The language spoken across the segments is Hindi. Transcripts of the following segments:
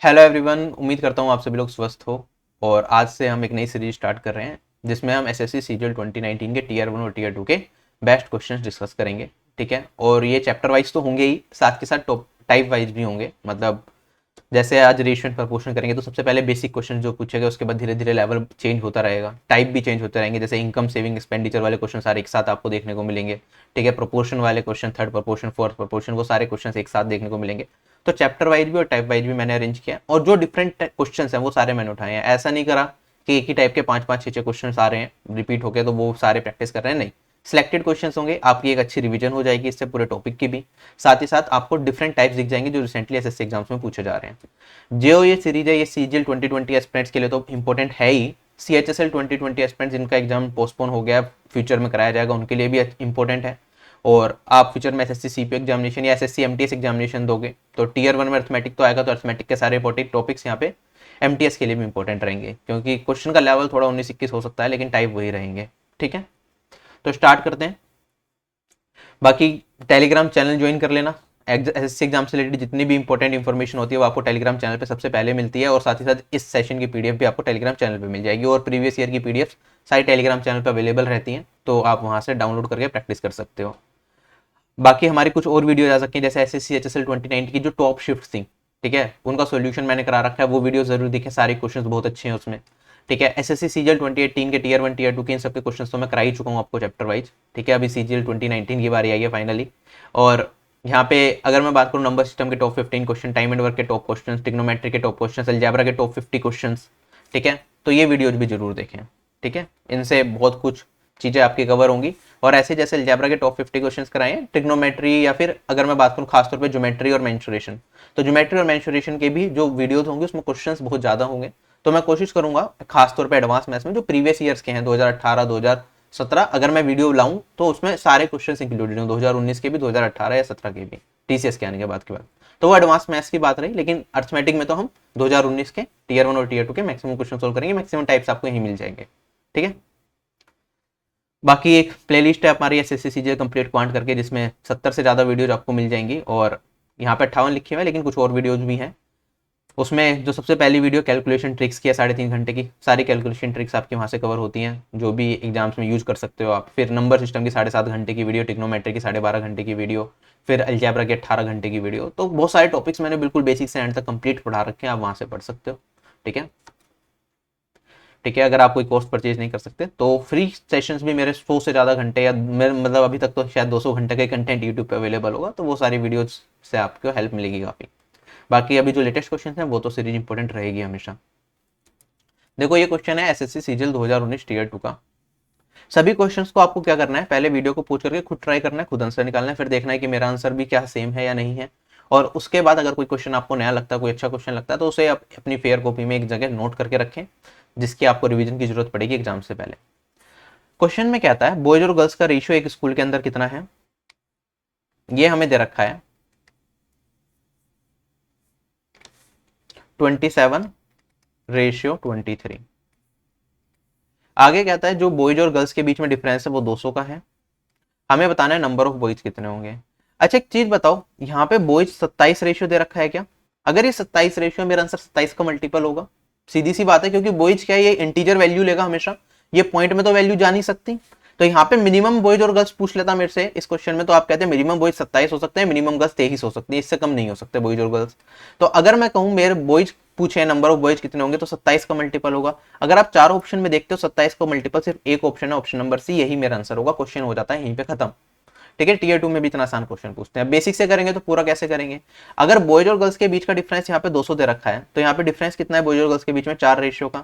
हेलो एवरीवन, उम्मीद करता हूँ आप सभी लोग स्वस्थ हो। और आज से हम एक नई सीरीज स्टार्ट कर रहे हैं जिसमें हम एसएससी सीजीएल 2019 के टीयर 1 और टीयर 2 के बेस्ट क्वेश्चंस डिस्कस करेंगे। ठीक है, और ये चैप्टर वाइज तो होंगे ही, साथ के साथ टॉप टाइप वाइज भी होंगे। मतलब जैसे आज रेशियो एंड प्रपोर्शन करेंगे तो सबसे पहले बेसिक क्वेश्चन जो पूछेगा, उसके बाद धीरे धीरे लेवल चेंज होता रहेगा, टाइप भी चेंज होते रहेंगे। जैसे इनकम सेविंग एक्सपेंडिचर वाले क्वेश्चन सारे एक साथ आपको देखने को मिलेंगे। ठीक है, प्रोपोर्शन वाले question, third proportion, fourth proportion, वो सारे क्वेश्चन एक साथ देखने को मिलेंगे। तो चैप्टर वाइज भी और टाइप वाइज भी मैंने अरेंज किया, और जो डिफरेंट क्वेश्चन हैं वो सारे मैंने उठाए हैं। ऐसा नहीं करा कि एक ही टाइप के पांच पांच छह छह क्वेश्चन आ रहे हैं रिपीट होके तो वो सारे प्रैक्टिस कर रहे हैं, नहीं। सिलेक्टेड क्वेश्चंस होंगे, आपकी एक अच्छी रिवीजन हो जाएगी इससे पूरे टॉपिक की भी। साथ ही साथ आपको डिफरेंट टाइप्स दिख जाएंगे जो रिसेंटली एसएससी एग्जाम्स में पूछे जा रहे हैं। जो ये सीरीज है, ये सीजीएल 2020 एस्पिरेंट्स के लिए तो इंपॉर्टेंट है ही। सीएचएसएल 2020 एस्पिरेंट्स जिनका एग्जाम पोस्टपोन हो गया, फ्यूचर में कराया जाएगा, उनके लिए भी इंपॉर्टेंट है। और आप फ्यूचर में एसएससी सीपीओ एग्जामिनेशन या एसएससी एमटीएस एग्जामिनेशन दोगे तो टीयर 1 में अर्थमेटिक तो आएगा, तो अर्थमेटिक के सारे इंपॉर्टेंट टॉपिक्स यहाँ पे एमटीएस के लिए भी इंपॉर्टेंट रहेंगे, क्योंकि क्वेश्चन का लेवल थोड़ा 19-21 हो सकता है लेकिन टाइप वही रहेंगे। ठीक है, तो स्टार्ट करते हैं। बाकी टेलीग्राम चैनल ज्वाइन कर लेना। एसएससी एग्जाम से रिलेटेड जितनी भी इंपॉर्टेंट इन्फॉर्मेशन होती है वो आपको टेलीग्राम चैनल पे सबसे पहले मिलती है, और साथ ही साथ इस सेशन की पीडीएफ भी आपको टेलीग्राम चैनल पे मिल जाएगी, और प्रीवियस ईयर की पीडीएफ सारी टेलीग्राम चैनल पे अवेलेबल रहती हैं, तो आप वहां से डाउनलोड करके प्रैक्टिस कर सकते हो। बाकी हमारी कुछ और वीडियो जा सकती है, जैसे एसएससी एचएसएल 2019 की जो टॉप शिफ्ट थी, ठीक है, उनका सोल्यूशन मैंने करा रखा है, वो वीडियो जरूर देखें, सारे क्वेश्चंस बहुत अच्छे हैं उसमें। ठीक है, एसएससी सीजीएल 2018 के टीयर 1 टीयर 2 के इन सबके क्वेश्चंस तो मैं करा ही चुका हूँ आपको चैप्टर वाइज। ठीक है, अभी सीजीएल 2019 की बारी आई है फाइनली। और यहाँ पे अगर मैं बात करूँ नंबर सिस्टम के top 15 question, time and work के टॉप क्वेश्चन, ट्रिग्नोमेट्री के टॉप क्वेश्चन, अलजेब्रा के टॉप 50 क्वेश्चन, ठीक है, तो ये वीडियोज भी जरूर देखें। ठीक है, इनसे बहुत कुछ चीजें आपकी कवर होंगी। और ऐसे जैसे अलजेब्रा के टॉप 50 क्वेश्चंस कराए हैं, ट्रिग्नोमेट्री, या फिर अगर मैं बात करूँ खासतौर पे ज्योमेट्री और मेंसुरेशन, तो ज्योमेट्री और मेंसुरेशन के भी जो वीडियोस होंगे उसमें क्वेश्चंस बहुत ज्यादा होंगे। तो मैं कोशिश करूंगा खासतौर पे एडवांस मैथ्स में जो प्रीवियस ईयर्स के हैं 2018 2017, अगर मैं वीडियो लाऊं तो उसमें सारे क्वेश्चंस इंक्लूडेड हों, 2019 के भी, 2018 या 17 के भी, टीसीएस के आने के बाद तो वो एडवांस मैथ्स की बात रही। लेकिन अर्थमेटिक में तो हम 2019 के टीयर 1 और टीयर 2 के मैक्सिमम क्वेश्चन सोल्व करेंगे, मैक्सिमम टाइप्स आपको यहीं मिल जाएंगे। ठीक है, बाकी एक प्लेलिस्ट है हमारी एसएससी सीजीएल कंप्लीट क्वांट करके, जिसमें 70 से ज़्यादा वीडियोज आपको मिल जाएंगी, और यहाँ पे 58 लिखे हुए हैं लेकिन कुछ और वीडियोज भी हैं। उसमें जो सबसे पहली वीडियो कैलकुलेशन ट्रिक्स की है, 3.5 घंटे की, सारी कैलकुलेशन ट्रिक्स आपकी वहाँ से कवर होती हैं जो भी एग्जाम्स में यूज कर सकते हो आप। फिर नंबर सिस्टम की 7.5 घंटे की वीडियो, टिग्नोमेट्री की 12.5 घंटे की वीडियो, फिर अलजेब्रा की 18 घंटे की वीडियो। तो बहुत सारे टॉपिक्स मैंने बिल्कुल बेसिक से एंड तक कंप्लीट पढ़ा रखे हैं, आप वहाँ से पढ़ सकते हो। ठीक है, ठीक है, अगर आप कोई कोर्स परचेज नहीं कर सकते तो फ्री सेशंस भी मेरे 100 से ज़्यादा घंटे, या मेरे मतलब अभी तक तो शायद 200 घंटे का कंटेंट यूट्यूब पे अवेलेबल होगा, तो वो सारी वीडियोज से आपको हेल्प मिलेगी काफ़ी। बाकी अभी जो लेटेस्ट क्वेश्चन है वो तो सीरीज इंपॉर्टेंट रहेगी हमेशा। देखो ये क्वेश्चन है एसएससी सीजीएल 2019 टीयर 2 का। सभी क्वेश्चंस को आपको क्या करना है, पहले वीडियो को पूछ करके खुद ट्राई करना है, खुद आंसर निकालना है, फिर देखना है कि मेरा आंसर भी क्या सेम है या नहीं है। और उसके बाद अगर कोई क्वेश्चन आपको नया लगता है, कोई अच्छा क्वेश्चन लगता है, तो उसे अपनी फेयर कॉपी में एक जगह नोट करके रखें, जिसकी आपको रिवीजन की जरूरत पड़ेगी एग्जाम से पहले। क्वेश्चन में कहता है बॉयज और गर्ल्स का रेशियो एक स्कूल के अंदर कितना है, ये हमें दे रखा है 27:23। आगे कहता है जो बॉयज और गर्ल्स के बीच में डिफरेंस है वो 200 का है, हमें बताना है नंबर ऑफ बॉयज कितने होंगे। अच्छा एक चीज बताओ, यहाँ पे बॉयज 27 रेशियो दे रखा है क्या? अगर ये 27 रेशियो, मेरा आंसर 27 का मल्टीपल होगा, सीधी सी बात है, क्योंकि बॉयज क्या है, ये इंटीजर वैल्यू लेगा हमेशा, ये पॉइंट में तो वैल्यू जा नहीं सकती। तो यहाँ पे मिनिमम बॉयज और गर्ल्स पूछ लेता मेरे से इस क्वेश्चन में, तो आप कहते हैं मिनिमम बॉयज 27 हो सकते हैं, मिनिमम गर्ल्स 23 हो सकती है, इससे कम नहीं हो सकते बॉयज और गर्ल्स। तो अगर मैं कहूँ मेरे बॉयज पूछे नंबर ऑफ बॉयज कितने होंगे, तो 27 का मल्टीपल होगा। अगर आप चार ऑप्शन में देखते हो 27 का मल्टीपल सिर्फ एक ऑप्शन है, ऑप्शन नंबर सी, यही मेरा आंसर होगा। क्वेश्चन हो जाता है यहीं पे खत्म। ठीक है, टीयर 2 में भी इतना आसान क्वेश्चन पूछते हैं। बेसिक से करेंगे तो पूरा कैसे करेंगे, अगर बॉयज और गर्ल्स के बीच का डिफरेंस यहाँ पे 200 दे रखा है, तो यहाँ पे डिफरेंस कितना है बॉयज और गर्ल्स के बीच में, 4 रेशियो का।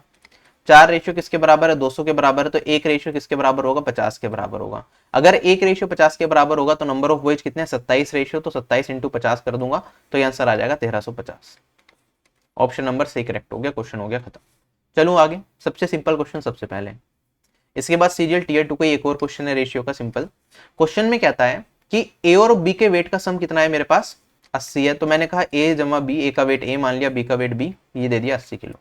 4 रेशियो किसके बराबर है, 200 के बराबर है, तो एक रेशियो किसके बराबर होगा, 50 के बराबर होगा। अगर एक रेशियो 50 के बराबर होगा तो नंबर ऑफ बॉयज कितने हैं, 27 रेशियो, तो 27 इंटू 50 कर दूंगा, तो ये आंसर आ जाएगा 1350। ऑप्शन नंबर सी करेक्ट हो गया, क्वेश्चन हो गया खत्म। चलूं आगे, सबसे सिंपल क्वेश्चन सबसे पहले। इसके बाद सीजीएल टीयर 2 का एक और क्वेश्चन है रेशियो का, सिंपल। क्वेश्चन में कहता है कि ए और बी के वेट का सम कितना है, मेरे पास 80 है, तो मैंने कहा ए जमा बी, ए का वेट ए मान लिया, बी का वेट बी, ये दे दिया 80 किलो।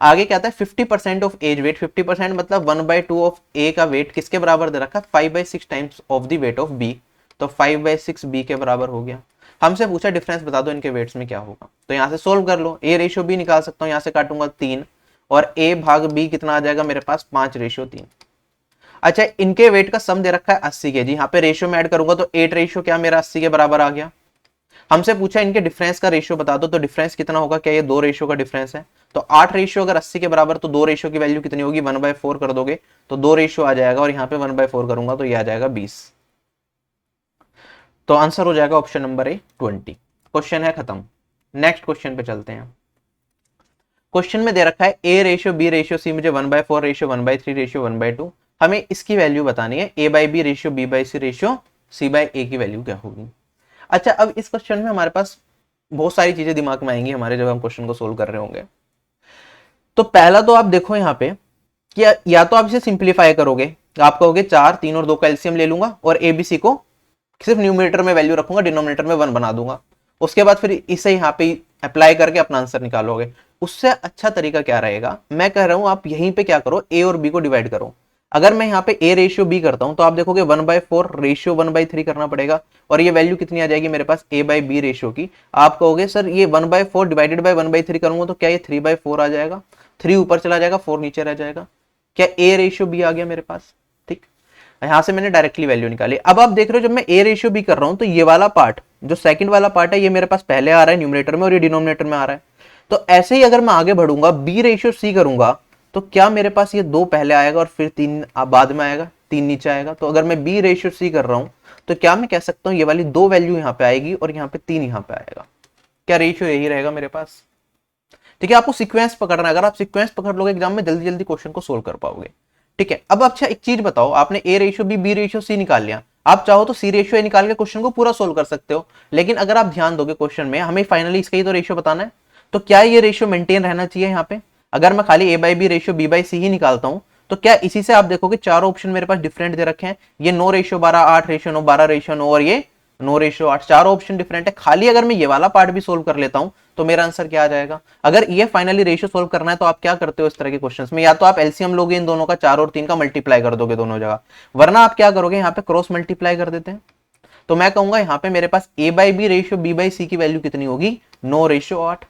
आगे कहता है 50% ऑफ एज वेट, 50% मतलब 1/2 ऑफ ए का वेट किसके बराबर दे रखा है, 5/6 times of the weight of B, तो 5/6 बी के बराबर हो गया। हमसे पूछा डिफरेंस बता दो इनके वेट्स में क्या होगा, तो यहाँ से सोल्व कर लो। ए रेशियो बी निकाल सकता हूँ, यहाँ से काटूंगा 3 और ए भाग बी कितना आ जाएगा मेरे पास 5:3। अच्छा, इनके वेट का सम दे रखा है 80 के जी, यहाँ पे रेशियो में ऐड करूंगा तो 8 रेशियो क्या मेरा 80 के बराबर आ गया। हमसे पूछा इनके डिफरेंस का रेशियो बता दो, तो डिफरेंस कितना होगा, क्या ये 2 रेशियो का डिफरेंस है, तो 8 रेशियो अगर 80 के बराबर तो 2 रेशियो की वैल्यू कितनी होगी 1/4 कर दोगे तो 2 रेशियो आ जाएगा, और यहाँ पे 1/4 करूंगा तो ये आ जाएगा 20। तो आंसर हो जाएगा ऑप्शन नंबर ए 20। क्वेश्चन है खत्म। नेक्स्ट क्वेश्चन पे चलते हैं। क्वेश्चन में दे रखा है A ratio B ratio C, मुझे 1/4 रेशियो 1/3 रेशियो 1/2, हमें इसकी वैल्यू बतानी है। A by B ratio B by C ratio C by A की वैल्यू क्या होगी। अच्छा, अब इस क्वेश्चन में हमारे पास बहुत सारी चीजें दिमाग में आएंगी हमारे जब हम क्वेश्चन को सोल्व कर रहे होंगे। तो पहला तो आप देखो यहाँ पे कि या तो आप इसे सिंप्लीफाई करोगे, आप कहोगे 4 3 और 2 का एलसीएम ले लूंगा और एबीसी को सिर्फ न्यूमरेटर में वैल्यू रखूंगा, डिनोमिनेटर में 1 बना दूंगा, उसके बाद फिर इसे यहाँ पे अप्लाई करके अपना आंसर निकालोगे। उससे अच्छा तरीका क्या रहेगा, मैं कह रहा हूं आप यहीं पे क्या करो, ए और बी को डिवाइड करो। अगर मैं यहाँ पे ए रेशियो बी करता हूं तो आप देखोगे 1/4 रेशियो 1/3 करना पड़ेगा, और ये वैल्यू कितनी आ जाएगी मेरे पास ए बाई बी रेशियो की। आप कहोगे सर ये 1/4 डिवाइडेड बाई 1/3 करूंगा तो क्या ये 3/4 आ जाएगा, 3 ऊपर चला जाएगा 4 नीचे रह जाएगा, क्या ए रेशियो बी आ गया मेरे पास। ठीक, यहां से मैंने डायरेक्टली वैल्यू निकाली। अब आप देख रहे हो जब मैं ए रेशियो बी कर रहा हूं तो ये वाला पार्ट जो सेकंड वाला पार्ट है ये मेरे पास पहले आ रहा है न्यूमरेटर में और ये डिनोमिनेटर में आ रहा है। तो ऐसे ही अगर मैं आगे बढ़ूंगा बी रेशियो सी करूंगा तो क्या मेरे पास ये 2 पहले आएगा और फिर 3 बाद में आएगा, 3 नीचे आएगा। तो अगर मैं बी रेशियो सी कर रहा हूं तो क्या मैं कह सकता हूं ये वाली 2 वैल्यू यहाँ पे आएगी और यहाँ पे 3 यहाँ पे आएगा, क्या रेशियो यही रहेगा मेरे पास। ठीक है, आपको सीक्वेंस पकड़ना है, अगर आप सीक्वेंस पकड़ लोगे एग्जाम में जल्दी जल्दी क्वेश्चन को सोल्व कर पाओगे। ठीक है, अब अच्छा एक चीज बताओ, आपने A ratio B ratio C निकाल लिया, आप चाहो तो सी रेशियो ए निकाल के क्वेश्चन को पूरा सोल्व कर सकते हो, लेकिन अगर आप ध्यान दोगे क्वेश्चन में हमें फाइनली इसका ही तो रेशियो बताना है, तो क्या ये रेशियो मेंटेन रहना चाहिए यहाँ पे। अगर मैं खाली A by B ratio B by C ही निकालता हूं तो क्या इसी से आप देखोगे चारों ऑप्शन मेरे पास डिफरेंट दे रखे हैं, ये 9 रेशियो 12 8 रेशियो 9 12 रेशियो 9 और ये 9 रेशियो 8, चारों ऑप्शन डिफरेंट है। खाली अगर मैं ये वाला पार्ट भी सोल्व कर लेता हूं तो मेरा आंसर क्या आ जाएगा। अगर ये फाइनली रेशियो सोल्व करना है तो आप क्या करते हो इस तरह के क्वेश्चंस में, या तो आप एलसीएम लोगे इन दोनों का 4 और 3 का मल्टीप्लाई कर दोगे दोनों जगह, वरना आप क्या करोगे यहाँ पे क्रॉस मल्टीप्लाई कर देते हैं। तो मैं कहूंगा यहाँ पे मेरे पास A by B ratio B by C की वैल्यू कितनी होगी 9 रेशियो 8।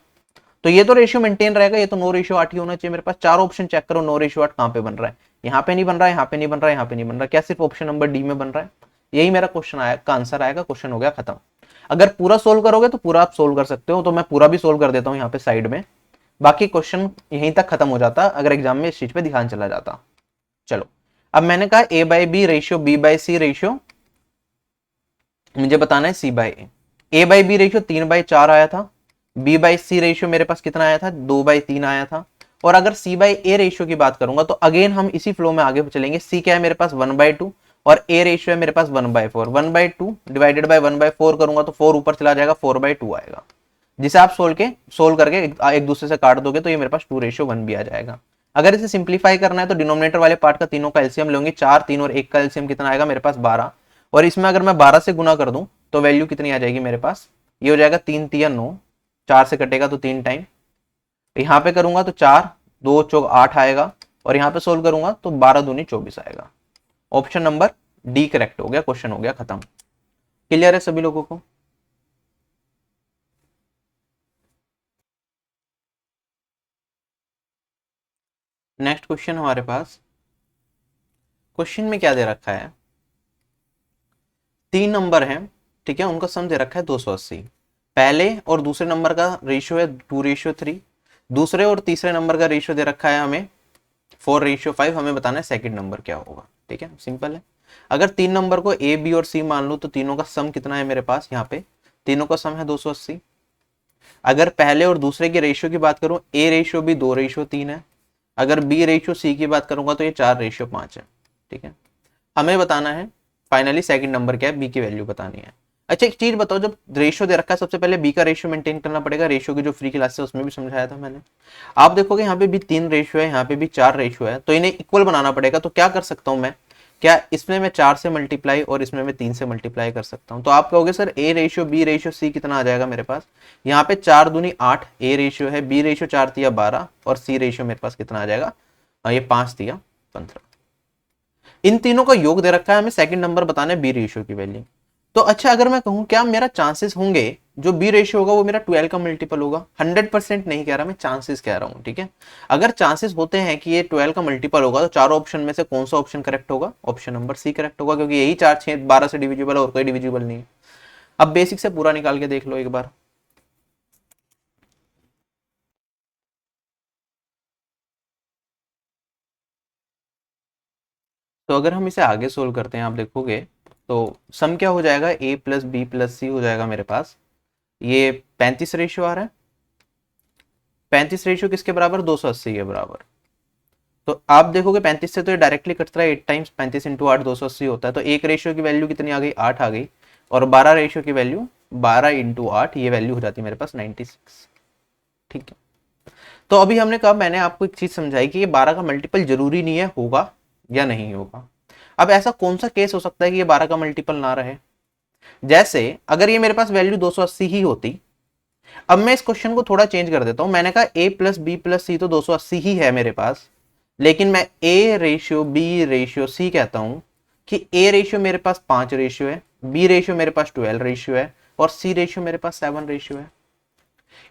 तो ये तो रेशियो मेंटेन रहेगा, ये तो 9 रेशियो 8 ही होना चाहिए मेरे पास। चारों ऑप्शन चेक करो 9 रेशियो 8 कहां पे बन रहा है, यहाँ पे नहीं बन रहा है, यहाँ पे नहीं बन रहा है, यहाँ पे नहीं बन रहा है, क्या सिर्फ ऑप्शन नंबर डी में बन रहा है। यही मेरा क्वेश्चन आया का आंसर आएगा, क्वेश्चन हो गया खत्म। अगर पूरा सोल्व करोगे तो पूरा आप सोल्व कर सकते हो, तो मैं पूरा भी सोल्व कर देता हूँ यहाँ पे साइड में, बाकी क्वेश्चन यहीं तक खत्म हो जाता अगर एग्जाम में इस चीज पे ध्यान चला जाता। चलो, अब मैंने कहा A by B ratio B by C ratio मुझे बताना है C by A by B ratio 3/4 आया था, बी बाई सी रेशियो मेरे पास कितना आया था 2/3 आया था, और अगर सी बाई ए रेशियो की बात करूंगा तो अगेन हम इसी फ्लो में आगे चलेंगे। सी क्या है मेरे पास 1/2 और ए रेशियो है मेरे पास 1/4, 1/2 डिवाइडेड बाय 1/4 करूंगा तो 4 ऊपर चला जाएगा 4/2 आएगा, जिसे आप सोल्व करके एक दूसरे से काट दोगे तो ये मेरे पास 2:1 भी आ जाएगा। अगर इसे सिंप्लीफाई करना है तो डिनोमिनेटर वाले पार्ट का तीनों का एलसीएम लेंगे, 4 3 और 1 का एलसीएम कितना आएगा मेरे पास 12, और इसमें अगर मैं 12 से गुना कर दूं तो वैल्यू कितनी आ जाएगी मेरे पास, ये हो जाएगा 3 3 9, 4 से कटेगा तो 3 टाइम, यहाँ पे करूंगा तो 4 2 चौक 8 आएगा, और यहाँ पे सोल्व करूंगा तो 12 दूनी 24 आएगा। ऑप्शन नंबर डी करेक्ट हो गया, क्वेश्चन हो गया खत्म। क्लियर है सभी लोगों को। नेक्स्ट क्वेश्चन हमारे पास, क्वेश्चन में क्या दे रखा है, 3 नंबर हैं, ठीक है, उनका सम दे रखा है 280। पहले और दूसरे नंबर का रेशियो है 2:3, दूसरे और तीसरे नंबर का रेशियो दे रखा है हमें 4:5, हमें बताना है सेकंड नंबर क्या होगा। ठीक है, सिंपल है। अगर 3 नंबर को ए बी और सी मान लूं तो तीनों का सम कितना है मेरे पास, यहाँ पे तीनों का सम है 280। अगर पहले और दूसरे के रेशियो की बात करूं, ए रेशियो भी 2:3 है, अगर बी रेशियो सी की बात करूंगा तो ये 4:5 है। ठीक है, हमें बताना है फाइनली सेकंड नंबर क्या है, बी की वैल्यू बतानी है। अच्छा एक चीज बताओ, जब रेशियो दे रखा है सबसे पहले बी का रेशियो मेंटेन करना पड़ेगा, रेशियो की जो फ्री क्लास है उसमें भी समझाया था मैंने। आप देखोगे यहाँ पे भी 3 रेशियो है, यहाँ पे भी 4 रेशियो है, तो इन्हें इक्वल बनाना पड़ेगा। तो क्या कर सकता हूँ मैं, क्या इसमें मैं 4 से मल्टीप्लाई और इसमें मैं 3 से मल्टीप्लाई कर सकता हूँ। तो आप कहोगे sir A ratio B ratio C कितना आ जाएगा मेरे पास, यहाँ पे 4 दूनी 8 ए रेशियो है, बी रेशियो 4 तिया 12 और सी रेशियो मेरे पास कितना आ जाएगा, ये 5 तिया 15। इन तीनों का योग दे रखा है, हमें सेकंड नंबर बताना है बी रेशियो की वैल्यू। तो अच्छा, अगर मैं कहूँ क्या मेरा चांसेस होंगे जो बी रेशियो होगा वो मेरा 12 का मल्टीपल होगा? 100% नहीं कह रहा, मैं चांसेस कह रहा हूँ, ठीक है। अगर चांसेस होते हैं कि ये 12 का मल्टीपल होगा तो चारों ऑप्शन में से कौन सा ऑप्शन करेक्ट होगा? ऑप्शन नंबर सी करेक्ट होगा, क्योंकि यही 4 6 12 से डिविजिबल है और कोई डिविजिबल नहीं है। अब बेसिक से पूरा निकाल के देख लो एक बार। तो अगर हम इसे आगे सोल्व करते हैं, आप देखोगे तो सम क्या हो जाएगा, ए प्लस बी प्लस सी हो जाएगा मेरे पास। ये 35 रेशियो आ रहा है। 35 रेशियो किसके बराबर? 280 के बराबर। तो आप देखोगे 35 से तो ये डायरेक्टली कटता है 8 टाइम्स, 35 इंटू 8 280 होता है। तो एक रेशियो की वैल्यू कितनी आ गई? 8 आ गई। और 12 रेशियो की वैल्यू 12 इंटू 8, ये वैल्यू हो जाती है मेरे पास 96। ठीक है। तो अभी हमने कहा, मैंने आपको एक चीज समझाई कि ये 12 का मल्टीपल जरूरी नहीं है होगा या नहीं होगा। अब ऐसा कौन सा केस हो सकता है कि ये 12 का मल्टीपल ना रहे? जैसे अगर ये मेरे पास वैल्यू 280 ही होती। अब मैं इस क्वेश्चन को थोड़ा चेंज कर देता हूं। मैंने कहा a plus B plus C तो 280 ही है मेरे पास, लेकिन मैं a ratio B ratio C कहता हूं कि a रेशियो मेरे पास 5 रेशियो है, b रेशियो मेरे पास 12 रेशियो है, और c रेशियो मेरे पास 7 रेशियो है।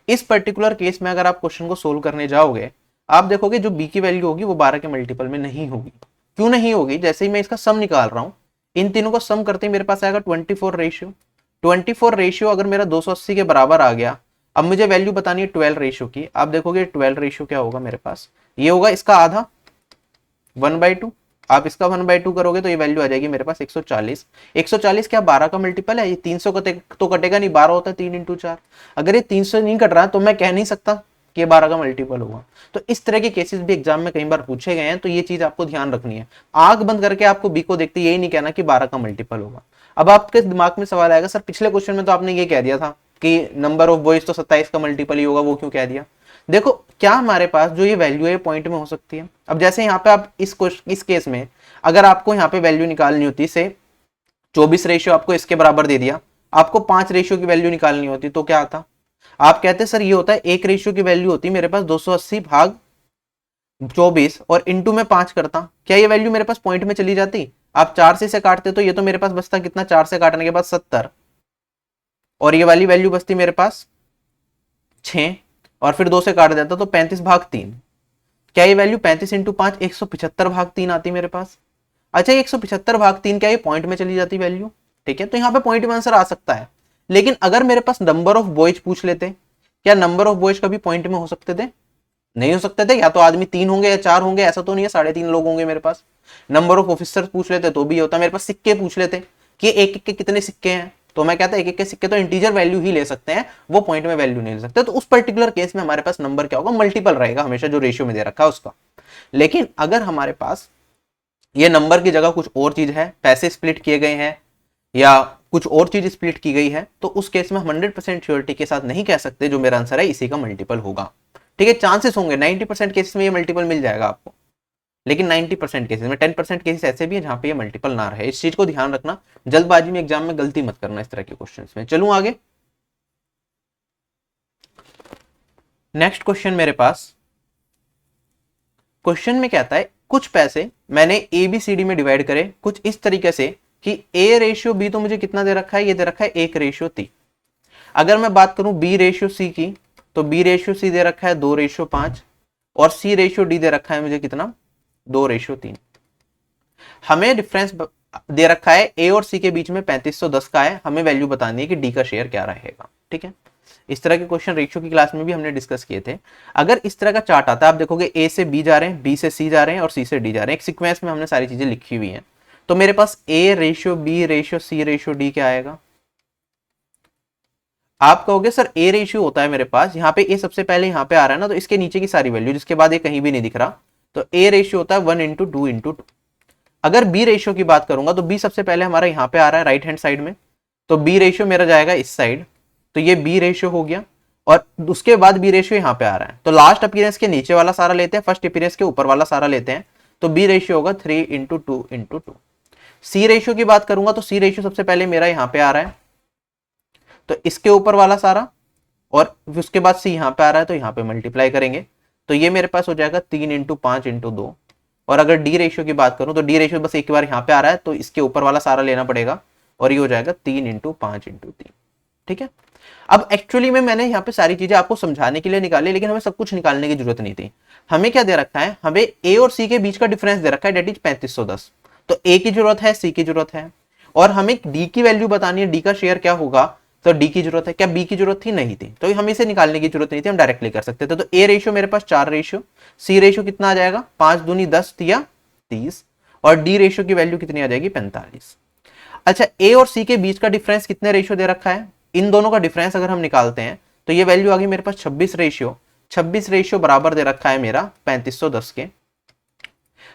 इस पर्टिकुलर केस में अगर आप क्वेश्चन को सोल्व करने जाओगे, आप देखोगे जो b की वैल्यू होगी वो 12 के मल्टीपल में नहीं होगी। क्यों नहीं होगी? जैसे ही मैं इसका सम निकाल रहा हूं, इन तीनों को सम करते ही मेरे पास आएगा 24 रेशियो। 24 रेशियो अगर मेरा 280 के बराबर आ गया, अब मुझे वैल्यू बतानी है 12 रेशियो की। आप देखोगे 12 रेशियो क्या होगा मेरे पास, ये होगा इसका आधा 1/2। आप इसका 1/2 करोगे तो ये वैल्यू आ जाएगी मेरे पास 140। 140 क्या 12 का मल्टीपल है? ये 300 तो कटेगा नहीं, 12 होता है 3 इंटू 4। अगर ये 300 नहीं कट रहा तो मैं कह नहीं सकता कि ये 12 का मल्टीपल होगा। तो इस तरह के केसेस भी एग्जाम में कई बार पूछे गए हैं, तो ये चीज आपको ध्यान रखनी है। आंख बंद करके आपको बी को देखते यही नहीं कहना कि 12 का मल्टीपल होगा। अब आपके दिमाग में सवाल आएगा, सर पिछले क्वेश्चन में तो आपने ये कह दिया था कि नंबर ऑफ बॉयज तो 27 का मल्टीपल ही होगा, वो क्यों कह दिया? देखो, क्या हमारे पास जो ये वैल्यू है पॉइंट में हो सकती है। अब जैसे यहाँ पे आप इस केस में अगर आपको यहाँ पे वैल्यू निकालनी होती से 24 रेशियो आपको इसके बराबर दे दिया, आपको 5 रेशियो की वैल्यू निकालनी होती तो क्या आता? आप कहते सर ये होता है 1 रेशियो की वैल्यू होती मेरे पास 280 भाग 24 और इंटू में 5 करता, क्या ये वैल्यू मेरे पास पॉइंट में चली जाती? आप 4 से इसे काटते तो ये तो मेरे पास बचता कितना, 4 से काटने के बाद 70, और ये वाली वैल्यू बचती मेरे पास 6, और फिर 2 से काट देता तो 35 भाग 3। क्या ये वैल्यू 35 इंटू 5 175 भाग 3 आती मेरे पास? अच्छा, 175 भाग 3 क्या ये पॉइंट में चली जाती वैल्यू? ठीक है, तो यहाँ पे पॉइंट में आंसर आ सकता है। लेकिन अगर मेरे पास नंबर ऑफ बॉयज पूछ लेते, क्या नंबर ऑफ बॉयज कभी पॉइंट में हो सकते थे? नहीं हो सकते थे। या तो आदमी 3 होंगे या 4 होंगे, ऐसा तो नहीं है 3.5 लोग होंगे मेरे पास। नंबर ऑफ ऑफिसर पूछ लेते तो भी होता। मेरे पास सिक्के पूछ लेते कि एक एक के कितने सिक्के हैं, तो मैं कहता एक एक के सिक्के तो इंटीजर वैल्यू ही ले सकते हैं, वो पॉइंट में वैल्यू नहीं ले सकते। तो उस पर्टिकुलर केस में हमारे पास नंबर क्या होगा, मल्टीपल रहेगा हमेशा, जो रेशियो में दे रखा है उसका। लेकिन अगर हमारे पास ये नंबर की जगह कुछ और चीज है, पैसे स्प्लिट किए गए हैं या कुछ और चीज स्प्लिट की गई है, तो उस केस में हम 100% श्योरिटी के साथ नहीं कह सकते जो मेरा आंसर है इसी का मल्टीपल होगा। ठीक है, चांसेस होंगे 90% केसेस में ये मल्टीपल मिल जाएगा आपको, लेकिन 90% केसेस में 10% केसेस ऐसे भी है जहां पे ये मल्टीपल ना रहे। इस चीज को ध्यान रखना, जल्दबाजी में एग्जाम में गलती मत करना इस तरह के क्वेश्चन में। चलूं आगे। नेक्स्ट क्वेश्चन मेरे पास, क्वेश्चन में कहता है कुछ पैसे मैंने ए बी सी डी में डिवाइड करे कुछ इस तरीके से कि ए रेशियो बी तो मुझे कितना दे रखा है, ये दे रखा है 1:3। अगर मैं बात करूं बी रेशियो सी की, तो बी रेशियो सी दे रखा है 2:5, और सी रेशियो डी दे रखा है मुझे कितना, 2:3। हमें डिफरेंस दे रखा है ए और सी के बीच में 3510 का है, हमें वैल्यू बतानी है कि डी का शेयर क्या रहेगा। ठीक है, इस तरह के क्वेश्चन रेशियो की क्लास में भी हमने डिस्कस किए थे। अगर इस तरह का चार्ट आता है, आप देखोगे ए से बी जा रहे हैं, बी से सी जा रहे हैं और सी से डी जा रहे हैं, एक सीक्वेंस में हमने सारी चीजें लिखी हुई हैं। तो मेरे पास A ratio B ratio C ratio D क्या आएगा? आप कहोगे सर ए रेशियो होता है मेरे पास, यहाँ पे ए सबसे पहले यहाँ पे आ रहा है ना, तो इसके नीचे की सारी वैल्यू जिसके बाद ये कहीं भी नहीं दिख रहा, तो ए रेशियो होता है 1:2:2। अगर बी रेशियो की बात करूंगा तो बी सबसे पहले हमारा यहाँ पे आ रहा है राइट हैंड साइड में, तो बी रेशियो मेरा जाएगा इस साइड, तो ये बी रेशियो हो गया। और उसके बाद बी रेशियो यहाँ पे आ रहा है, तो लास्ट अपीयरेंस के नीचे वाला सारा लेते हैं, फर्स्ट अपीयरेंस के ऊपर वाला सारा लेते हैं, तो बी रेशियो होगा 3:2:2। सी रेशियो की बात करूंगा तो सी रेशियो सबसे पहले मेरा यहाँ पे आ रहा है, तो इसके ऊपर वाला सारा, और उसके बाद सी यहाँ पे आ रहा है तो यहाँ पे मल्टीप्लाई करेंगे, तो ये मेरे पास हो जाएगा 3:5:2। और अगर डी रेशियो की बात करूं तो डी रेशियो बस एक बार यहाँ पे आ रहा है, तो इसके ऊपर वाला सारा लेना पड़ेगा, और ये हो जाएगा 3 × 5 × 3। ठीक है, अब एक्चुअली में मैंने यहाँ पे सारी चीजें आपको समझाने के लिए निकाली, लेकिन हमें सब कुछ निकालने की जरूरत नहीं थी। हमें क्या दे रखा है, हमें ए और सी के बीच का डिफरेंस दे रखा है, डेट इज 3510। तो ए की जरूरत है, सी की जरूरत है, और हमें डी की वैल्यू बतानी है, डी का शेयर क्या होगा, तो डी की जरूरत है। क्या बी की जरूरत थी? नहीं थी, तो हमें इसे निकालने की जरूरत नहीं थी, हम डायरेक्टली कर सकते थे। तो ए रेशियो मेरे पास 4 रेशियो, सी रेशियो कितना आ जाएगा, 5 दूनी 10 या 30, और डी रेशियो की वैल्यू कितनी आ जाएगी, 45। अच्छा, ए और सी के बीच का डिफरेंस कितने रेशियो दे रखा है, इन दोनों का डिफरेंस अगर हम निकालते हैं तो ये वैल्यू आ गई मेरे पास 26 रेशियो। 26 रेशियो बराबर दे रखा है मेरा 3510 के।